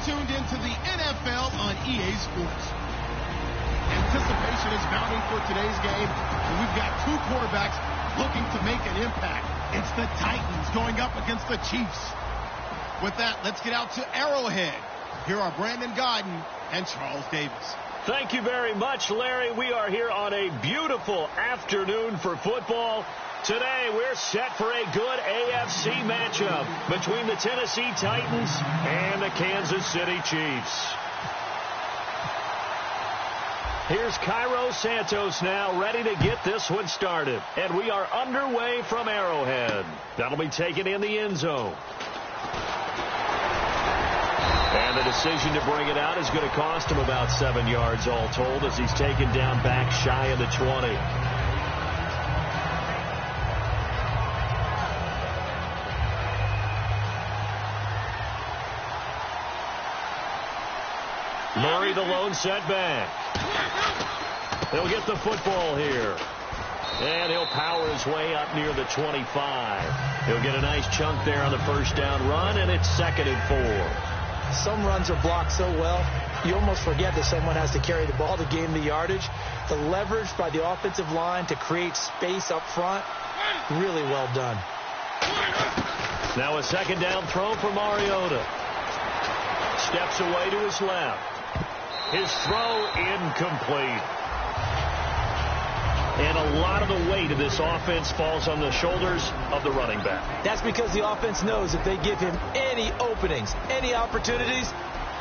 A: tuned into the NFL on EA Sports. Anticipation is mounting for today's game, and we've got two quarterbacks looking to make an impact. It's the Titans going up against the Chiefs. With that, let's get out to Arrowhead. Here are Brandon Godden and Charles Davis.
B: Thank you very much, Larry. We are here on a beautiful afternoon for football. Today, we're set for a good AFC matchup between the Tennessee Titans and the Kansas City Chiefs. Here's Cairo Santos now, ready to get this one started. And we are underway from Arrowhead. That'll be taken in the end zone. And the decision to bring it out is going to cost him about 7 yards all told as he's taken down back shy of the 20. Murray, the lone setback. He'll get the football here. And he'll power his way up near the 25. He'll get a nice chunk there on the first down run, and it's 2nd and 4.
C: Some runs are blocked so well, you almost forget that someone has to carry the ball to gain the yardage. The leverage by the offensive line to create space up front, really well done.
B: Now a 2nd down throw for Mariota. Steps away to his left. His throw incomplete. And a lot of the weight of this offense falls on the shoulders of the running back.
C: That's because the offense knows if they give him any openings, any opportunities,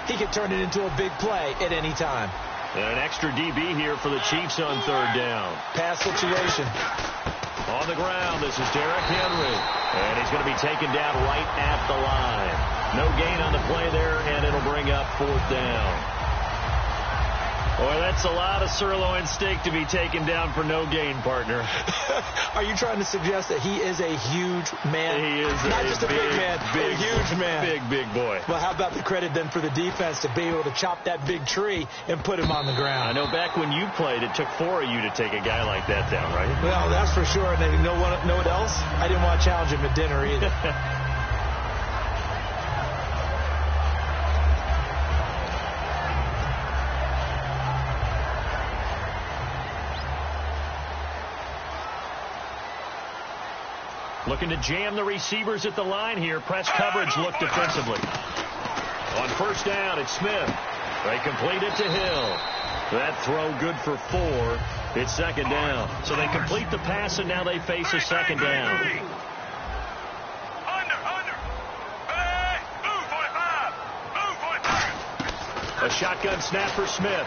C: he can turn it into a big play at any time.
B: And an extra DB here for the Chiefs on 3rd down.
C: Pass situation.
B: On the ground, this is Derrick Henry. And he's going to be taken down right at the line. No gain on the play there, and it'll bring up 4th down. Boy, that's a lot of sirloin steak to be taken down for no gain, partner.
C: Are you trying to suggest that he is a huge man?
B: He is
C: not just a big man, a huge man.
B: Big boy.
C: Well, how about the credit then for the defense to be able to chop that big tree and put him on the ground?
B: I know back when you played, it took 4 of you to take a guy like that down, right?
C: Well, that's for sure. And you know what else? I didn't want to challenge him at dinner either. Looking to jam the receivers at the line here. Press coverage look defensively. On 1st down, it's Smith. They complete it to Hill. That throw good for 4. It's 2nd down. So they complete the pass, and now they face a 2nd down.
D: Under. Hey, move 45. Move 45.
B: A shotgun snap for Smith.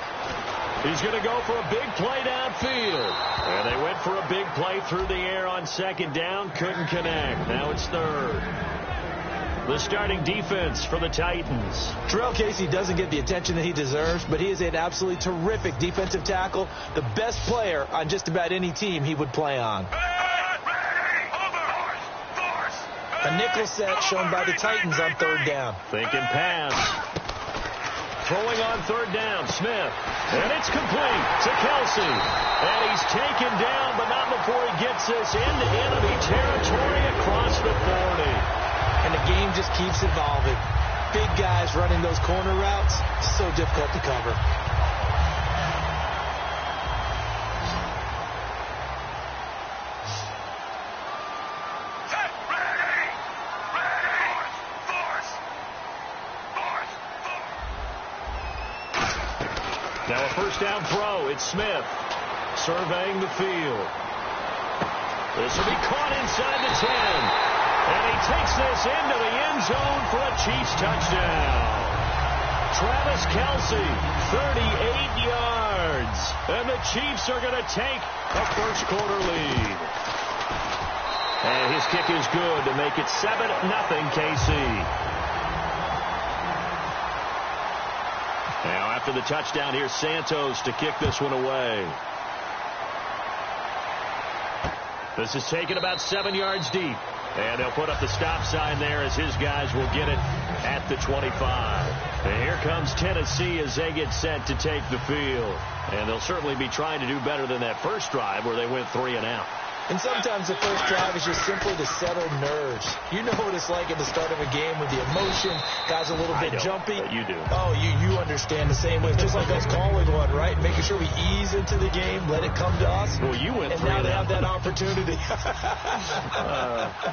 B: He's going to go for a big play downfield. And they went for a big play through the air on 2nd down. Couldn't connect. Now it's 3rd. The starting defense for the Titans.
C: Terrell Casey doesn't get the attention that he deserves, but he is an absolutely terrific defensive tackle. The best player on just about any team he would play on. A nickel set shown by the Titans on 3rd down.
B: Thinking pass. Throwing on 3rd down, Smith. And it's complete to Kelsey. And he's taken down, but not before he gets this into enemy territory across the 40.
C: And the game just keeps evolving. Big guys running those corner routes, so difficult to cover.
B: Now a 1st down throw. It's Smith surveying the field. This will be caught inside the 10. And he takes this into the end zone for a Chiefs touchdown. Travis Kelce, 38 yards. And the Chiefs are going to take a 1st quarter lead. And his kick is good to make it 7-0 KC. Now after the touchdown, here's Santos to kick this one away. This is taken about 7 yards deep. And they'll put up the stop sign there as his guys will get it at the 25. And here comes Tennessee as they get set to take the field. And they'll certainly be trying to do better than that first drive where they went 3 and out.
C: And sometimes the first drive is just simply to settle nerves. You know what it's like at the start of a game with the emotion. Guys a little bit jumpy.
B: But you do.
C: Oh, you understand the same way. It's just like us calling one, right? Making sure we ease into the game, let it come to us.
B: Well, you went
C: and
B: 3
C: now
B: and
C: they
B: out.
C: have that opportunity.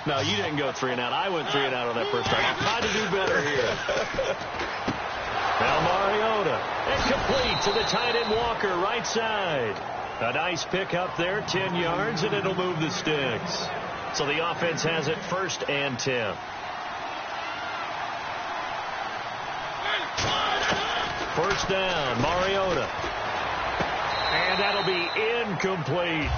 B: No, you didn't go 3 and out. I went 3 and out on that first time. I'll try to do better here. Now Mariota. Incomplete to the tight end Walker, right side. A nice pick up there, 10 yards, and it'll move the sticks. So the offense has it 1st and 10. First down, Mariota. And that'll be incomplete.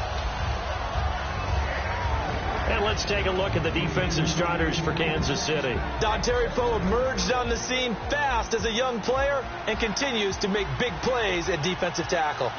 B: And let's take a look at the defensive starters for Kansas City.
C: Dontari Poe emerged on the scene fast as a young player and continues to make big plays at defensive tackle.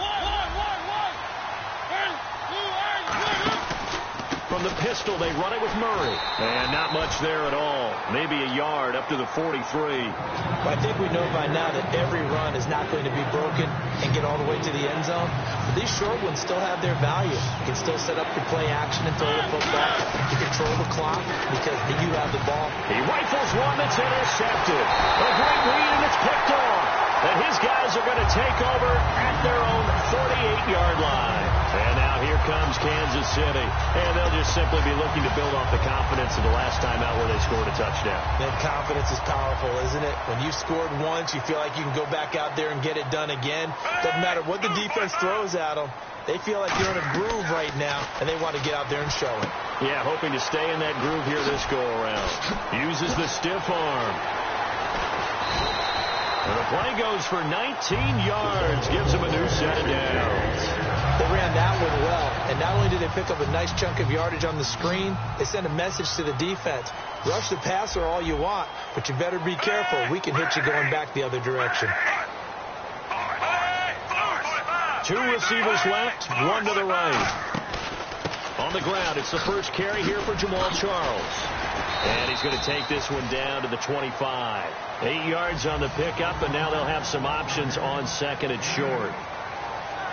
B: From the pistol, they run it with Murray. And not much there at all. Maybe a yard up to the 43.
C: I think we know by now that every run is not going to be broken and get all the way to the end zone. But these short ones still have their value. You can still set up your play action and throw the football to control the clock because you have the ball.
B: He rifles one that's intercepted. A great read, and it's picked off. And his guys are going to take over at their own 48-yard line. And now here comes Kansas City. And they'll just simply be looking to build off the confidence of the last time out where they scored a touchdown.
C: That confidence is powerful, isn't it? When you've scored once, you feel like you can go back out there and get it done again. Doesn't matter what the defense throws at them. They feel like they're in a groove right now, and they want to get out there and show it.
B: Yeah, hoping to stay in that groove here this go-around. Uses the stiff arm. And the play goes for 19 yards. Gives him a new set of downs.
C: They ran that one well. And not only did they pick up a nice chunk of yardage on the screen, they sent a message to the defense. Rush the passer all you want, but you better be careful. We can hit you going back the other direction.
B: 2 receivers left, 1 to the right. On the ground, it's the first carry here for Jamal Charles. And he's going to take this one down to the 25. 8 yards on the pickup, and now they'll have some options on 2nd and short.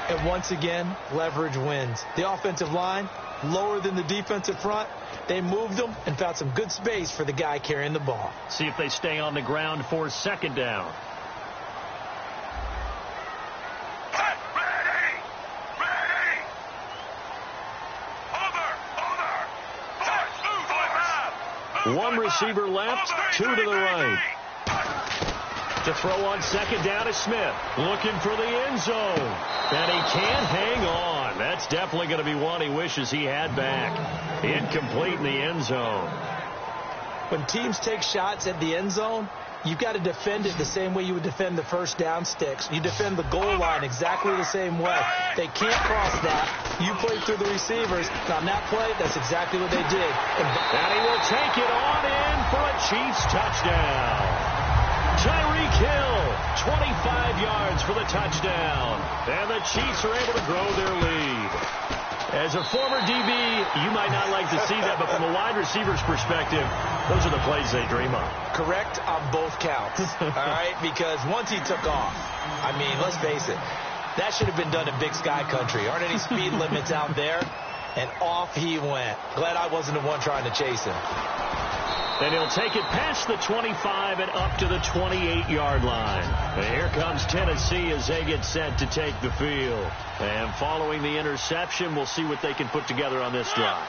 C: And once again, leverage wins. The offensive line, lower than the defensive front. They moved them and found some good space for the guy carrying the ball.
B: See if they stay on the ground for 2nd down. One receiver left, 2 to the right. To throw on 2nd down is Smith. Looking for the end zone. And he can't hang on. That's definitely going to be one he wishes he had back. Incomplete in the end zone.
C: When teams take shots at the end zone, you've got to defend it the same way you would defend the first down sticks. You defend the goal line exactly the same way. They can't cross that. You play through the receivers. On that play, that's exactly what they did.
B: And he will take it on in for a Chiefs touchdown. Tyreek Hill, 25 yards for the touchdown. And the Chiefs are able to grow their lead. As a former DB, you might not like to see that, but from a wide receiver's perspective, those are the plays they dream of.
C: Correct on both counts, all right? Because once he took off, I mean, let's face it, that should have been done in Big Sky Country. Aren't any speed limits out there? And off he went. Glad I wasn't the one trying to chase him.
B: And he'll take it past the 25 and up to the 28-yard line. And here comes Tennessee as they get set to take the field. And following the interception, we'll see what they can put together on this drive.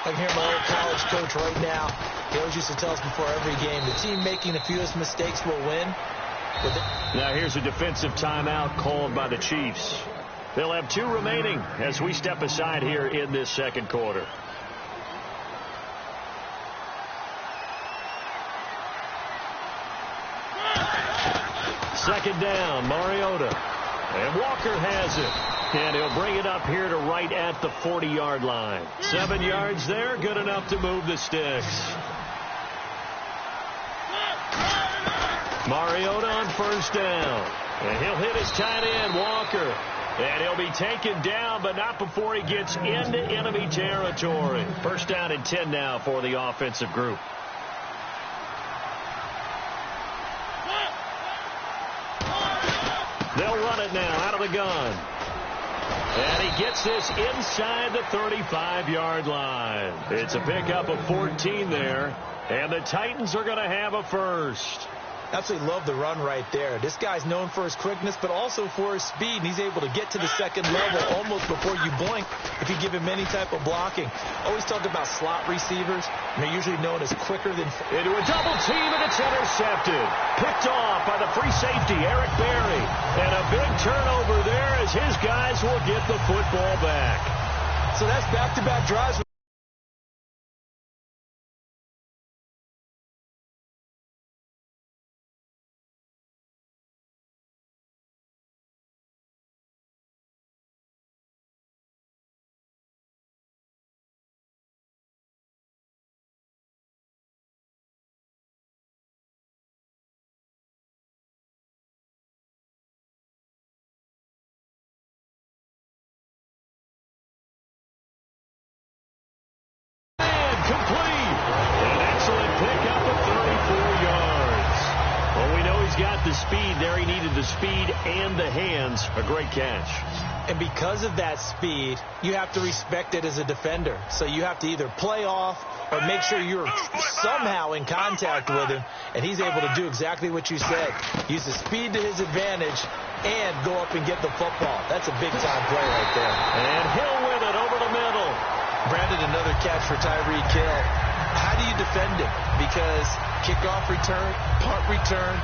C: I can hear my old college coach right now. He always used to tell us before every game, the team making the fewest mistakes will win.
B: Now here's a defensive timeout called by the Chiefs. They'll have 2 remaining as we step aside here in this 2nd quarter. Second down, Mariota. And Walker has it. And he'll bring it up here to right at the 40-yard line. 7 yards there, good enough to move the sticks. Mariota on first down. And he'll hit his tight end, Walker. And he'll be taken down, but not before he gets into enemy territory. First down and 10 now for the offensive group. They'll run it now out of the gun. And he gets this inside the 35-yard line. It's a pickup of 14 there. And the Titans are going to have a first.
C: Absolutely love the run right there. This guy's known for his quickness, but also for his speed. And he's able to get to the second level almost before you blink if you give him any type of blocking. Always talk about slot receivers. And they're usually known as quicker than...
B: Into a double team, and it's intercepted. Picked off by the free safety, Eric Berry. And a big turnover there as his guys will get the football back.
C: So that's back-to-back drives.
B: Complete. An excellent pickup of 34 yards. Well, we know he's got the speed there. He needed the speed and the hands. A great catch.
C: And because of that speed, you have to respect it as a defender. So you have to either play off or make sure you're somehow in contact with him. And he's able to do exactly what you said. Use the speed to his advantage and go up and get the football. That's a big-time play right there.
B: And Hill with it over the middle.
C: Brandon, another catch for Tyreek Hill. How do you defend him? Because kickoff return, punt return,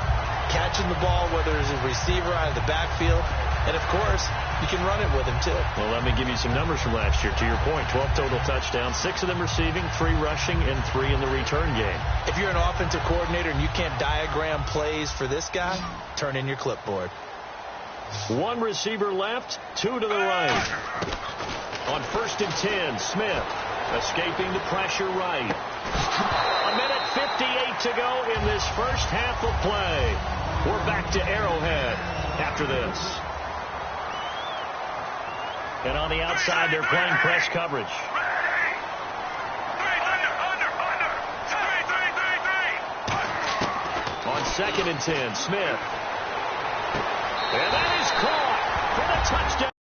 C: catching the ball, whether it's a receiver out of the backfield, and, of course, you can run it with him, too.
B: Well, let me give you some numbers from last year. To your point, 12 total touchdowns, 6 of them receiving, 3 rushing, and 3 in the return game. If
C: you're an offensive coordinator and you can't diagram plays for this guy, turn in your clipboard.
B: 1 receiver left, 2 to the right. On 1st and 10, Smith escaping the pressure right. 1:58 to go in this first half of play. We're back to Arrowhead after this. And on the outside, they're playing press coverage. On 2nd and 10, Smith. And that is caught for the touchdown.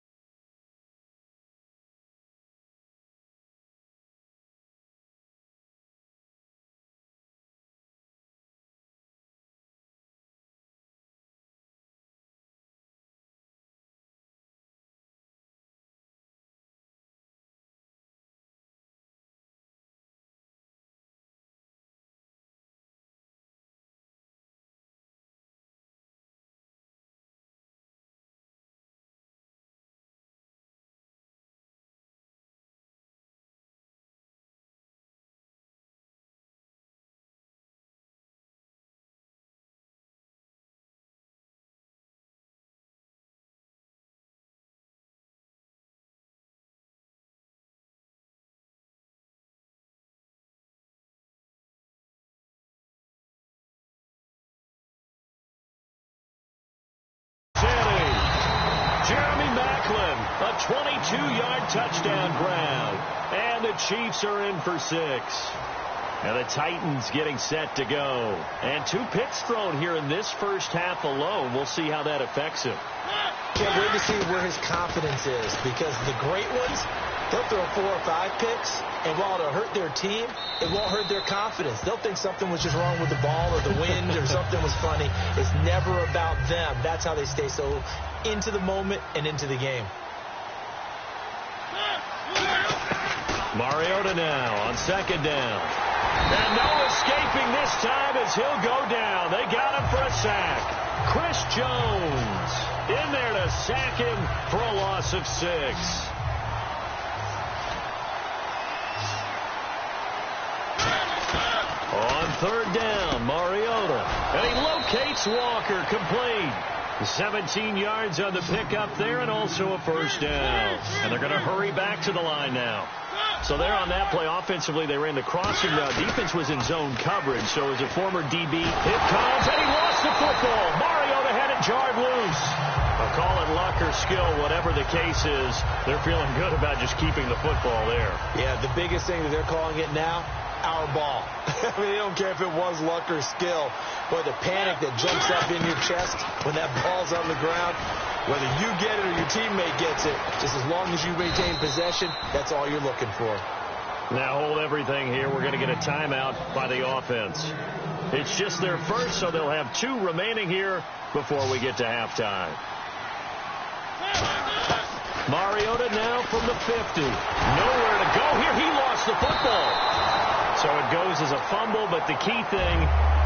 B: A 22-yard touchdown grab. And the Chiefs are in for 6. And the Titans getting set to go. And 2 picks thrown here in this first half alone. We'll see how that affects him.
C: Can't wait to see where his confidence is, because the great ones, they'll throw 4 or 5 picks, and while it'll hurt their team, it won't hurt their confidence. They'll think something was just wrong with the ball or the wind or something was funny. It's never about them. That's how they stay so into the moment and into the game.
B: Mariota now on 2nd down. And no escaping this time as he'll go down. They got him for a sack. Chris Jones in there to sack him for a loss of 6. On 3rd down, Mariota. And he locates Walker, complete. 17 yards on the pickup there, and also a first down. And they're going to hurry back to the line now. So there on that play, offensively, they ran the crossing route. Defense was in zone coverage, so as a former DB, it comes, and he lost the football. Mariota had it jarred loose. I'll call it luck or skill, whatever the case is. They're feeling good about just keeping the football there.
C: Yeah, the biggest thing that they're calling it now, our ball. I mean, they don't care if it was luck or skill. Boy, the panic that jumps up in your chest when that ball's on the ground, Whether you get it or your teammate gets it, just as long as you maintain possession, that's all you're looking for.
B: Now hold everything here. We're going to get a timeout by the offense. It's just their first, so they'll have 2 remaining here before we get to halftime. Mariota now from the 50. Nowhere to go here. He lost the football. So it goes as a fumble, but the key thing,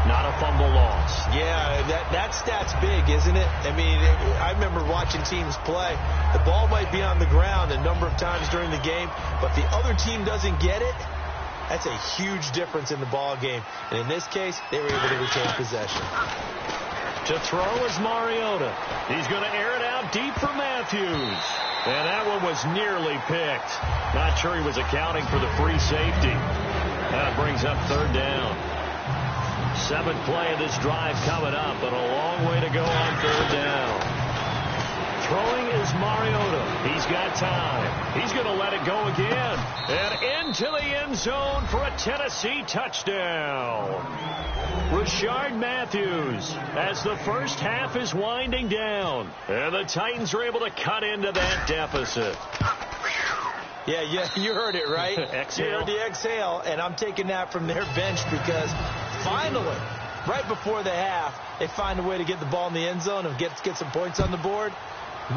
B: not a fumble loss.
C: Yeah, that stat's big, isn't it? I mean, I remember watching teams play. The ball might be on the ground a number of times during the game, but the other team doesn't get it. That's a huge difference in the ball game. And in this case, they were able to retain possession.
B: To throw is Mariota. He's going to air it out deep for Matthews. And that one was nearly picked. Not sure he was accounting for the free safety. That brings up 3rd down. 7th play of this drive coming up, but a long way to go on 3rd down. Throwing is Mariota. He's got time. He's going to let it go again. And into the end zone for a Tennessee touchdown. Rashard Matthews as the first half is winding down. And the Titans are able to cut into that deficit.
C: Yeah, you heard it, right?
B: Exhale.
C: You heard the exhale, and I'm taking that from their bench because finally, right before the half, they find a way to get the ball in the end zone and get some points on the board.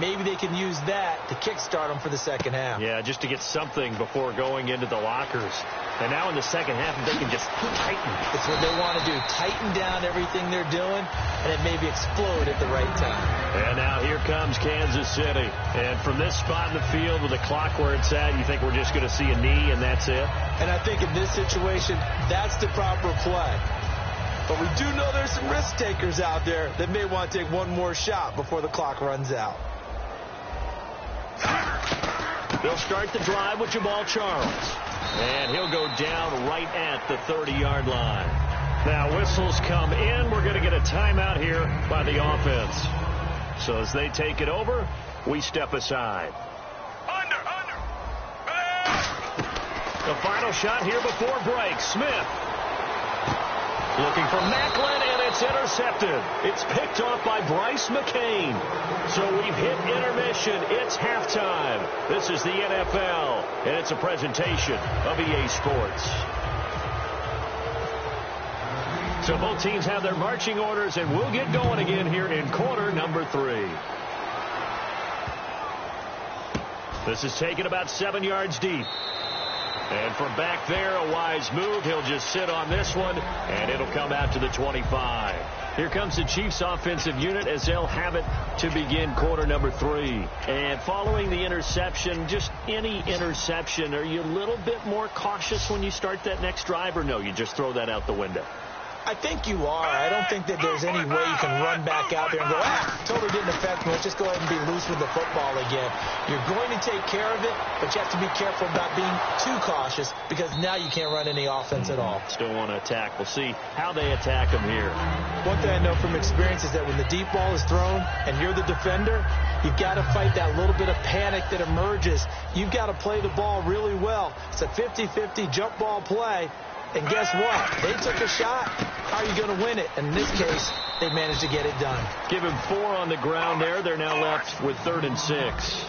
C: Maybe they can use that to kickstart them for the second half.
B: Yeah, just to get something before going into the lockers. And now in the second half, they can just tighten.
C: It's what they want to do. Tighten down everything they're doing, and it maybe explode at the right time.
B: And now here comes Kansas City. And from this spot in the field with the clock where it's at, you think we're just going to see a knee and that's it?
C: And I think in this situation, that's the proper play. But we do know there's some risk takers out there that may want to take one more shot before the clock runs out.
B: They'll start the drive with Jamal Charles. And he'll go down right at the 30-yard line. Now whistles come in. We're going to get a timeout here by the offense. So as they take it over, we step aside.
D: Under.
B: The final shot here before break. Smith looking for Macklin, and it's intercepted. It's picked off by Bryce McCain. So we've hit intermission. It's halftime. This is the NFL, and it's a presentation of EA Sports. So both teams have their marching orders, and we'll get going again here in quarter number 3. This is taken about 7 yards deep. And from back there, a wise move. He'll just sit on this one, and it'll come out to the 25. Here comes the Chiefs offensive unit as they'll have it to begin quarter number 3. And following the interception, just any interception, are you a little bit more cautious when you start that next drive, or no, you just throw that out the window?
C: I think you are. I don't think that there's any way you can run back out there and go, totally didn't affect me. Let's just go ahead and be loose with the football again. You're going to take care of it, but you have to be careful about being too cautious because now you can't run any offense at all.
B: Still want to attack. We'll see how they attack them here.
C: One thing I know from experience is that when the deep ball is thrown and you're the defender, you've got to fight that little bit of panic that emerges. You've got to play the ball really well. It's a 50-50 jump ball play. And guess what? They took a shot. How are you going to win it? And in this case, they managed to get it done.
B: Give him 4 on the ground there. They're now left with 3rd and 6.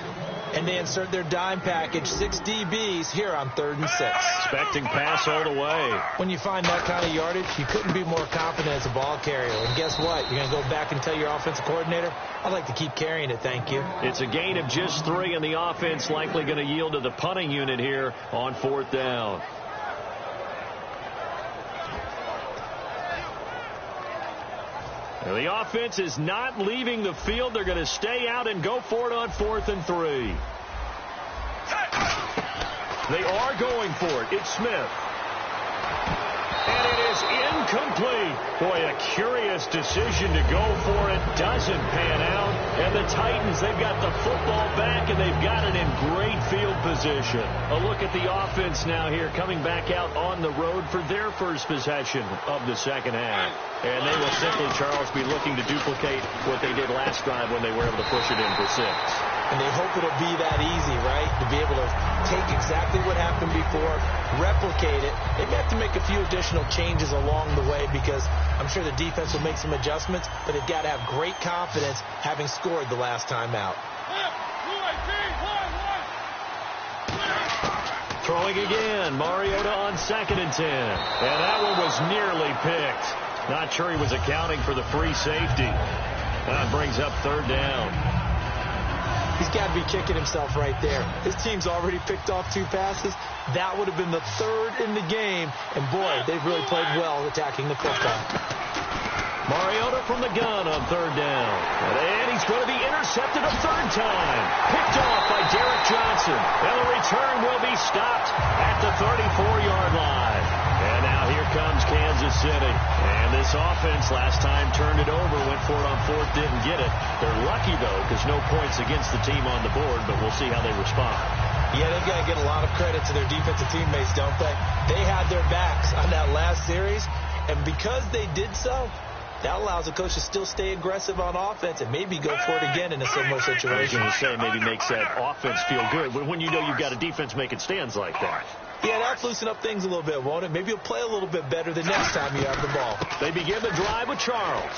C: And they insert their dime package, 6 DBs here on 3rd and 6.
B: Expecting pass all the way.
C: When you find that kind of yardage, you couldn't be more confident as a ball carrier. And guess what? You're going to go back and tell your offensive coordinator, I'd like to keep carrying it, thank you.
B: It's a gain of just 3, and the offense likely going to yield to the punting unit here on 4th down. The offense is not leaving the field. They're going to stay out and go for it on 4th and 3. They are going for it. It's Smith. And it is incomplete. Boy, a curious decision to go for it. Doesn't pan out. And the Titans, they've got the football back, and they've got it in great field position. A look at the offense now here, coming back out on the road for their first possession of the second half. And they will simply, Charles, be looking to duplicate what they did last drive when they were able to push it in for 6.
C: And they hope it'll be that easy, right? To be able to take exactly what happened before, replicate it. They may have to make a few additional changes along the way because I'm sure the defense will make some adjustments, but they've got to have great confidence having scored the last time out.
B: Throwing again, Mariota on 2nd and 10. And that one was nearly picked. Not sure he was accounting for the free safety. That brings up 3rd down.
C: He's got to be kicking himself right there. His team's already picked off 2 passes. That would have been the 3rd in the game. And, boy, they've really played well attacking the football.
B: Mariota from the gun on 3rd down. And he's going to be intercepted a 3rd time. Picked off by Derek Johnson. And the return will be stopped at the 34-yard line. And now here comes Kansas City. And this offense last time turned it over, went for it on 4th, didn't get it. They're lucky, though, because no points against the team on the board, but we'll see how they respond.
C: Yeah, they've got to get a lot of credit to their defensive teammates, don't they? They had their backs on that last series, and because they did so, that allows the coach to still stay aggressive on offense and maybe go for it again in a similar situation.
B: I was going to say, maybe makes that offense feel good when you know you've got a defense making stands like that.
C: Yeah, that'll loosen up things a little bit, won't it? Maybe you'll play a little bit better the next time you have the ball.
B: They begin the drive with Charles.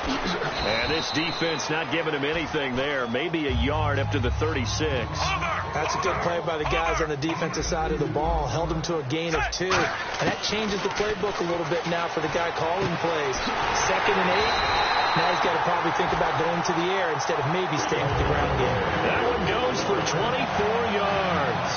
B: And this defense not giving him anything there. Maybe a yard up to the 36.
C: That's a good play by the guys on the defensive side of the ball. Held him to a gain of 2. And that changes the playbook a little bit now for the guy calling plays. 2nd and 8. Now he's got to probably think about going to the air instead of maybe staying with the ground game.
B: That one goes for 24 yards.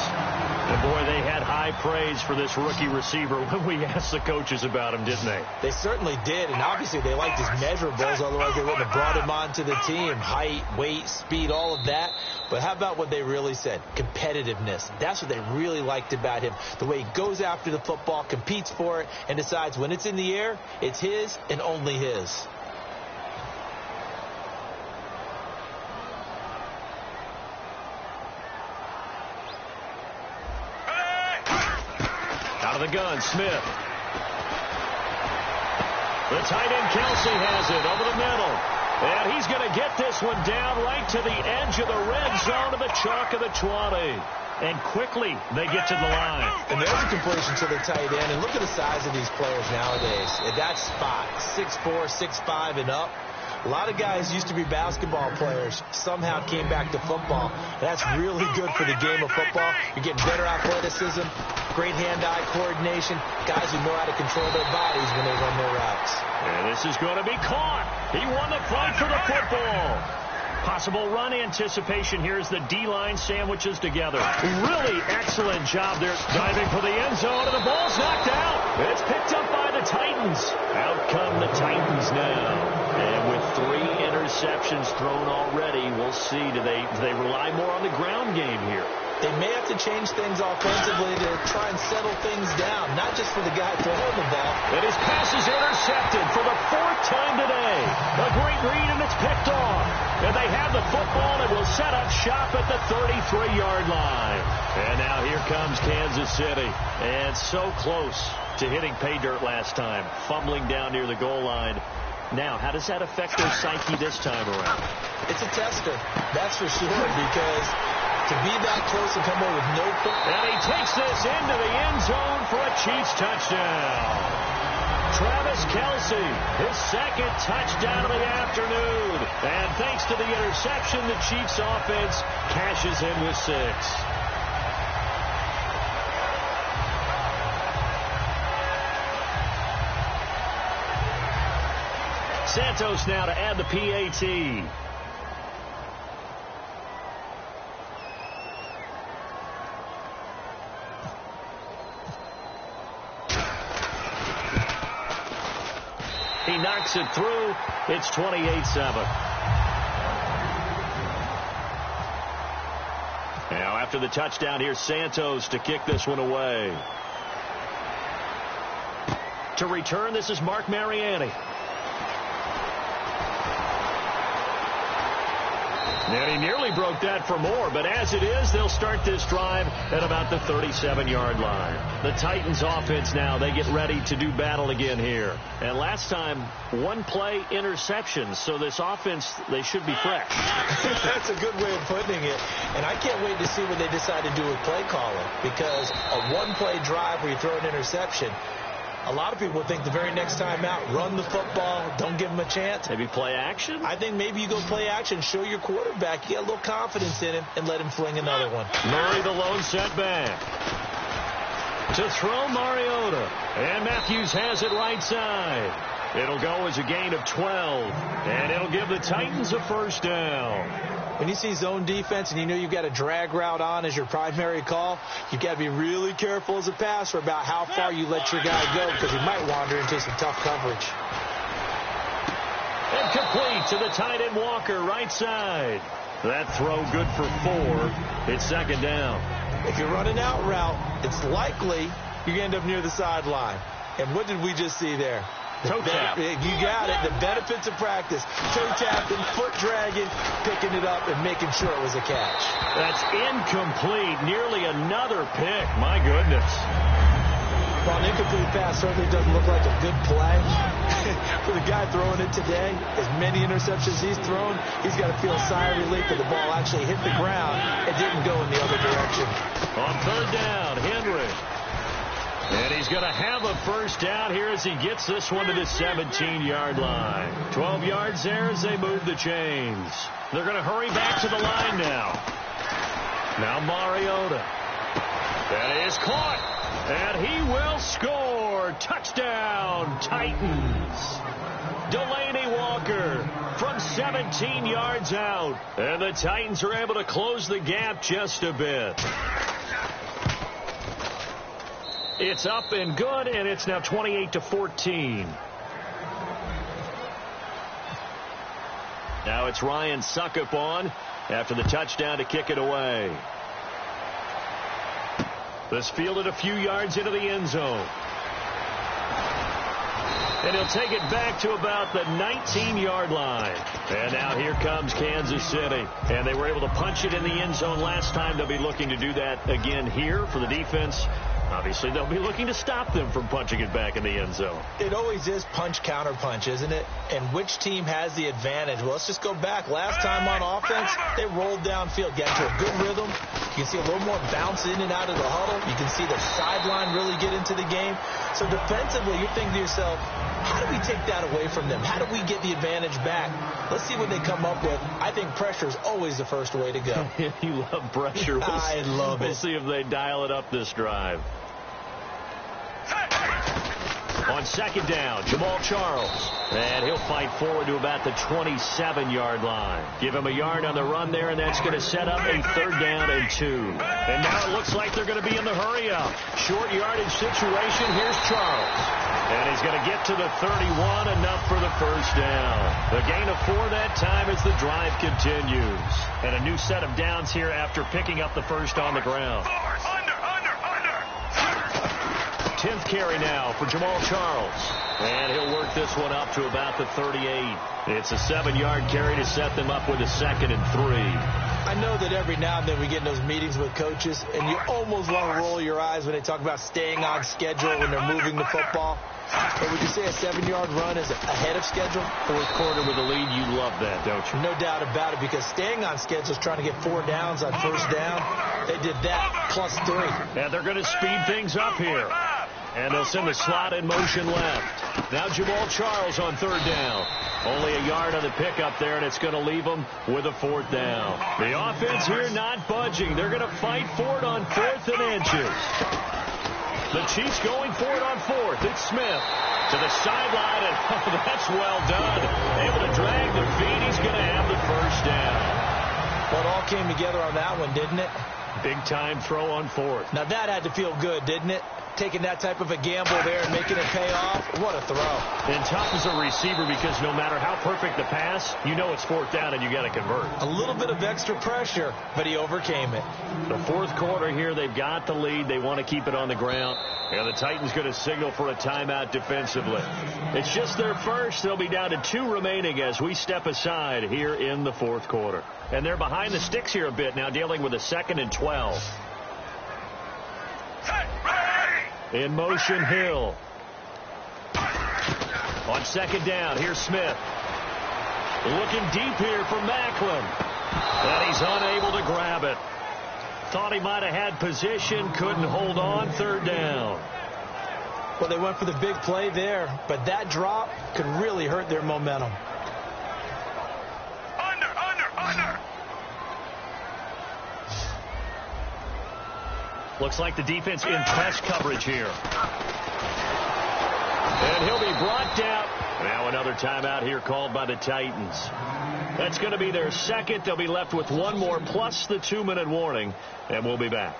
B: And, boy, they had high praise for this rookie receiver when we asked the coaches about him, didn't they?
C: They certainly did, and obviously they liked his measurables, otherwise they wouldn't have brought him onto the team. Height, weight, speed, all of that. But how about what they really said? Competitiveness. That's what they really liked about him. The way he goes after the football, competes for it, and decides when it's in the air, it's his and only his.
B: Out of the gun, Smith. The tight end, Kelsey, has it over the middle. And he's going to get this one down right to the edge of the red zone of the chalk of the 20. And quickly, they get to the line.
C: And there's a completion to the tight end. And look at the size of these players nowadays. At that spot, 6'4", 6'5", and up. A lot of guys used to be basketball players, somehow came back to football. That's really good for the game of football. You're getting better athleticism, great hand-eye coordination, guys who know how to control their bodies when they run their routes.
B: And this is going to be caught. He won the fight for the football. Possible run anticipation here as the D-line sandwiches together. Really excellent job there. Diving for the end zone, and the ball's knocked out. It's picked up by the Titans. Out come the Titans now. And with 3 interceptions thrown already, we'll see. Do they rely more on the ground game here?
C: They may have to change things offensively to try and settle things down, not just for the guy throwing the ball.
B: And his pass is intercepted for the 4th time today. A great read, and it's picked off. And they have the football and will set up shop at the 33-yard line. And now here comes Kansas City. And so close to hitting pay dirt last time, fumbling down near the goal line. Now, how does that affect their psyche this time around?
C: It's a tester, that's for sure, because to be that close and come away with no point.
B: And he takes this into the end zone for a Chiefs touchdown. Travis Kelce, his 2nd touchdown of the afternoon. And thanks to the interception, the Chiefs offense cashes in with 6. Santos now to add the PAT. He knocks it through. It's 28-7. Now after the touchdown, here's Santos to kick this one away. To return, this is Mark Mariani. And he nearly broke that for more, but as it is, they'll start this drive at about the 37-yard line. The Titans offense now, they get ready to do battle again here. And last time, one-play interceptions, so this offense, they should be fresh.
C: That's a good way of putting it. And I can't wait to see what they decide to do with play calling, because a one-play drive where you throw an interception, a lot of people think the very next time out, run the football, don't give them a chance.
B: Maybe play action?
C: I think maybe you go play action, show your quarterback, you got a little confidence in him, and let him fling another one.
B: Murray the lone setback. To throw Mariota. And Matthews has it right side. It'll go as a gain of 12. And it'll give the Titans a first down.
C: When you see zone defense and you know you've got a drag route on as your primary call, you've got to be really careful as a passer about how far you let your guy go, because he might wander into some tough coverage.
B: And complete to the tight end Walker, right side. That throw good for 4. It's second down.
C: If you're running out route, it's likely you're going to end up near the sideline. And what did we just see there?
B: Toe tap.
C: You got it. The benefits of practice. Toe tapping, foot dragging, picking it up, and making sure it was a catch.
B: That's incomplete. Nearly another pick. My goodness.
C: Well, an incomplete pass certainly doesn't look like a good play. For the guy throwing it today, as many interceptions he's thrown, he's got to feel a sigh of relief that the ball actually hit the ground and didn't go in the other direction.
B: On third down, Henry. And he's going to have a first down here as he gets this one to the 17-yard line. 12 yards there as they move the chains. They're going to hurry back to the line now. Now Mariota. That is caught. And he will score. Touchdown, Titans. Delaney Walker from 17 yards out. And the Titans are able to close the gap just a bit. It's up and good, and it's now 28-14. Now it's Ryan Suckup on after the touchdown to kick it away. This fielded a few yards into the end zone. And he'll take it back to about the 19-yard line. And now here comes Kansas City. And they were able to punch it in the end zone last time. They'll be looking to do that again here for the defense. Obviously, they'll be looking to stop them from punching it back in the end zone.
C: It always is punch, counter punch, isn't it? And which team has the advantage? Well, let's just go back. Last time on offense, they rolled downfield, got into a good rhythm. You can see a little more bounce in and out of the huddle. You can see the sideline really get into the game. So defensively, you're thinking to yourself, how do we take that away from them? How do we get the advantage back? Let's see what they come up with. I think pressure is always the first way to go.
B: You love pressure.
C: I love it.
B: We'll see if they dial it up this drive. On second down, Jamal Charles. And he'll fight forward to about the 27-yard line. Give him a yard on the run there, and that's going to set up a 3rd down and 2. And now it looks like they're going to be in the hurry-up. Short yardage situation. Here's Charles. And he's going to get to the 31, enough for the first down. The gain of 4 that time as the drive continues. And a new set of downs here after picking up the first on the ground. 10th carry now for Jamal Charles. And he'll work this one up to about the 38. It's a 7-yard carry to set them up with a 2nd and 3.
C: I know that every now and then we get in those meetings with coaches, and you almost want to roll your eyes when they talk about staying on schedule when they're moving the football. But would you say a 7-yard run is ahead of schedule?
B: 4th quarter with a lead, you love that, don't you?
C: No doubt about it, because staying on schedule is trying to get 4 downs on first down. They did that plus 3.
B: And they're going to speed things up here. And they'll send the slot in motion left. Now Jamal Charles on 3rd down. Only a yard on the pickup there, and it's going to leave them with a 4th down. The offense here not budging. They're going to fight for it on 4th and inches. The Chiefs going for it on 4th. It's Smith to the sideline, and that's well done. Able to drag the feet. He's going to have the first down.
C: Well, it all came together on that one, didn't it?
B: Big time throw on 4th.
C: Now that had to feel good, didn't it? taking that type of a gamble there and making it pay off. What a throw.
B: And tough as a receiver because no matter how perfect the pass, you know it's fourth down and you got to convert.
C: A little bit of extra pressure, but he overcame it.
B: The fourth quarter here, they've got the lead. They want to keep it on the ground. And the Titans going to signal for a timeout defensively. It's just their first. They'll be down to 2 remaining as we step aside here in the fourth quarter. And they're behind the sticks here a bit now, dealing with a 2nd and 12. In motion, Hill. On 2nd down, here's Smith. Looking deep here for Macklin. And he's unable to grab it. Thought he might have had position, couldn't hold on. 3rd down.
C: Well, they went for the big play there, but that drop could really hurt their momentum.
D: Under.
B: Looks like the defense in press coverage here. And he'll be brought down. Now another timeout here called by the Titans. That's going to be their second. They'll be left with 1 more plus the 2-minute warning, and we'll be back.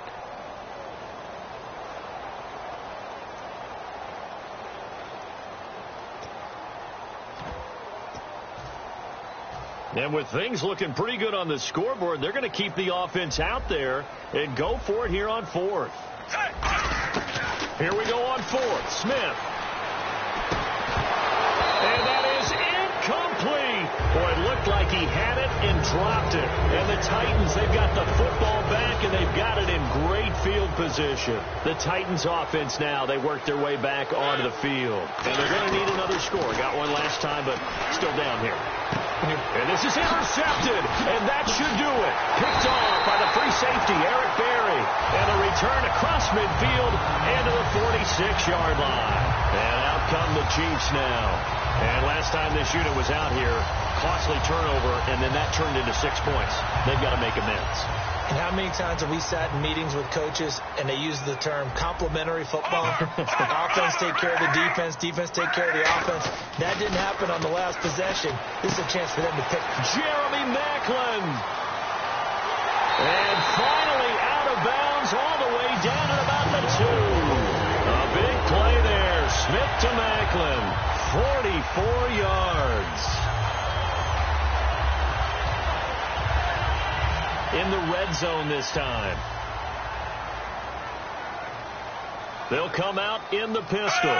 B: And with things looking pretty good on the scoreboard, they're going to keep the offense out there and go for it here on 4th. Here we go on 4th. Smith. And that is incomplete. Boy, it looked like he had it and dropped it. And the Titans, they've got the football back, and they've got it in great field position. The Titans offense now, they work their way back onto the field. And they're going to need another score. Got one last time, but still down here. And this is intercepted, and that should do it. Picked off by the free safety, Eric Berry. And a return across midfield and to the 46-yard line. And out come the Chiefs now. And last time this unit was out here, costly turnover, and then that turned into 6 points. They've got to make amends.
C: And how many times have we sat in meetings with coaches and they use the term complementary football? Offense take care of the defense, defense take care of the offense. That didn't happen on the last possession. This is a chance for them to pick.
B: Jeremy Macklin. And finally out of bounds all the way down at about the 2. A big play there. Smith to Macklin. 44 yards. In the red zone this time. They'll come out in the pistol.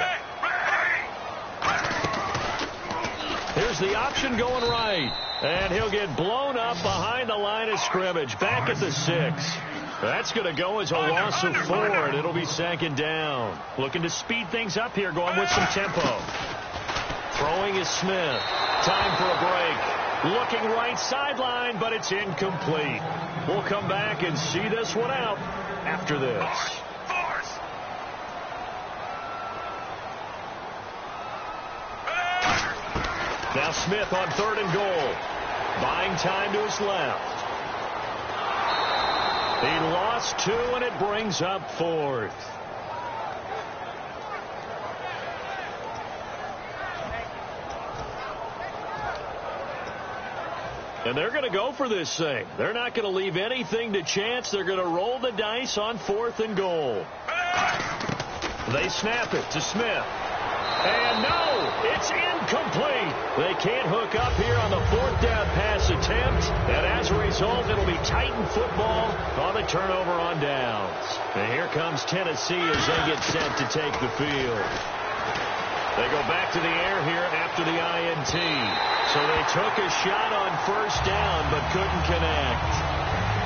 B: Here's the option going right. And he'll get blown up behind the line of scrimmage. Back at the 6. That's going to go as a loss of 4, and it'll be 2nd down. Looking to speed things up here, going with some tempo. Throwing is Smith. Time for a break. Looking right sideline, but it's incomplete. We'll come back and see this one out after this. Now Smith on 3rd and goal. Buying time to his left. He lost 2, and it brings up 4th. And they're going to go for this thing. They're not going to leave anything to chance. They're going to roll the dice on 4th and goal. They snap it to Smith. And no, it's incomplete. They can't hook up here on the 4th down pass attempt. And as a result, it'll be Titan football on the turnover on downs. And here comes Tennessee as they get set to take the field. They go back to the air here after the INT. So they took a shot on 1st down but couldn't connect.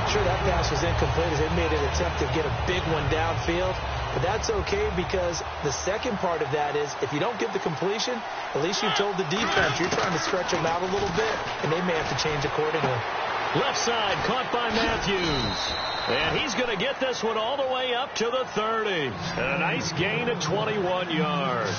C: Sure, that pass was incomplete as they made an attempt to get a big one downfield. But that's okay because the second part of that is if you don't get the completion, at least you've told the defense you're trying to stretch them out a little bit, and they may have to change accordingly.
B: Left side caught by Matthews. And he's going to get this one all the way up to the 30. And a nice gain of 21 yards.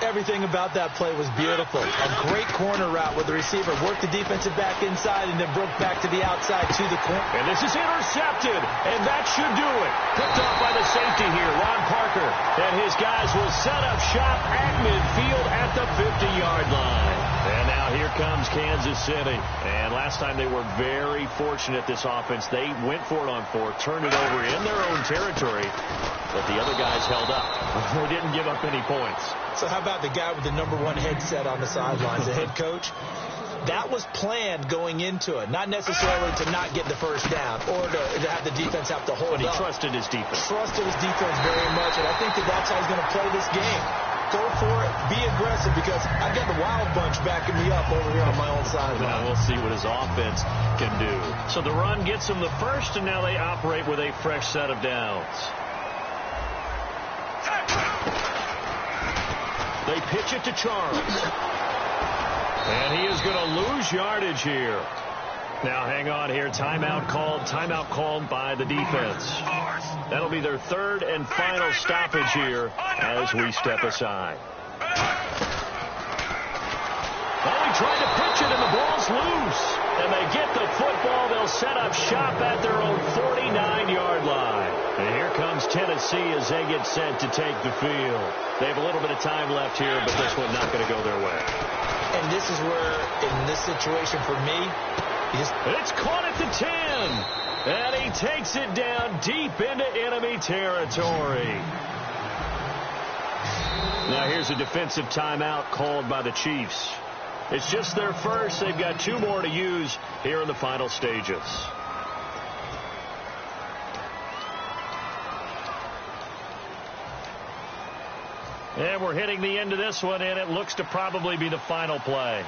C: Everything about that play was beautiful. A great corner route where the receiver worked the defensive back inside and then broke back to the outside to the corner.
B: And this is intercepted, and that should do it. Picked off by the safety here, Ron Parker. And his guys will set up shop at midfield at the 50-yard line. And now here comes Kansas City. And last time they were very fortunate, this offense. They went for it on 4, turned it over in their own territory, but the other guys held up. They didn't give up any points.
C: So how about the guy with the #1 headset on the sidelines, the head coach? That was planned going into it, not necessarily to not get the first down or to have the defense have to hold up.
B: But he trusted his defense.
C: Trusted his defense very much, and I think that's how he's going to play this game. Go for it, be aggressive, because I've got the wild bunch backing me up over here on my own sideline.
B: Now we'll see what his offense can do. So the run gets him the first, and now they operate with a fresh set of downs. They pitch it to Charles. And he is going to lose yardage here. Now hang on here. Timeout called by the defense. That'll be their third and final stoppage here as we step aside. Oh, he tried to pitch it and the ball's loose. And they get the football. They'll set up shop at their own 49-yard line. And here comes Tennessee as they get set to take the field. They have a little bit of time left here, but this one not going to go their way.
C: And this is where, in this situation for me,
B: it's caught at the 10. And he takes it down deep into enemy territory. Now here's a defensive timeout called by the Chiefs. It's just their first. They've got 2 more to use here in the final stages. And we're hitting the end of this one, and it looks to probably be the final play.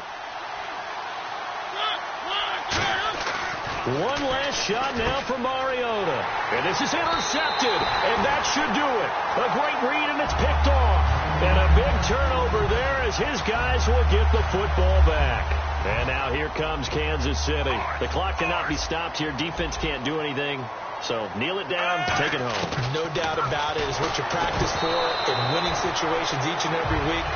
B: One last shot now for Mariota. And this is intercepted, and that should do it. A great read, and it's picked off. And a big turnover there as his guys will get the football back. And now here comes Kansas City. The clock cannot be stopped here. Defense can't do anything. So kneel it down, take it home.
C: No doubt about it. It's what you practice for in winning situations each and every week.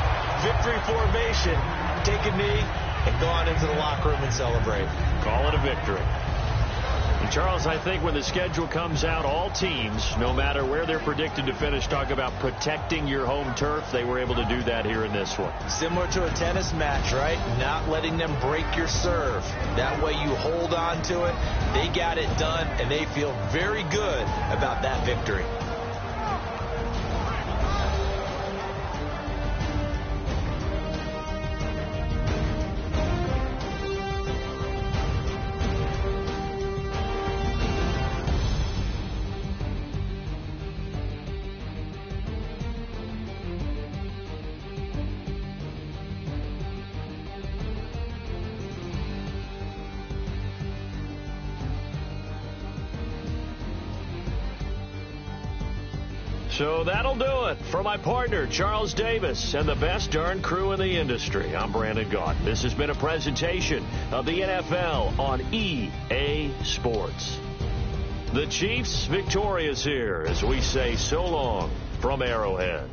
C: Victory formation. Take a knee and go on into the locker room and celebrate.
B: Call it a victory. And Charles, I think when the schedule comes out, all teams, no matter where they're predicted to finish, talk about protecting your home turf. They were able to do that here in this one.
C: Similar to a tennis match, right? Not letting them break your serve. That way you hold on to it. They got it done, and they feel very good about that victory.
B: So that'll do it for my partner, Charles Davis, and the best darn crew in the industry. I'm Brandon Gaunt. This has been a presentation of the NFL on EA Sports. The Chiefs victorious here as we say so long from Arrowhead.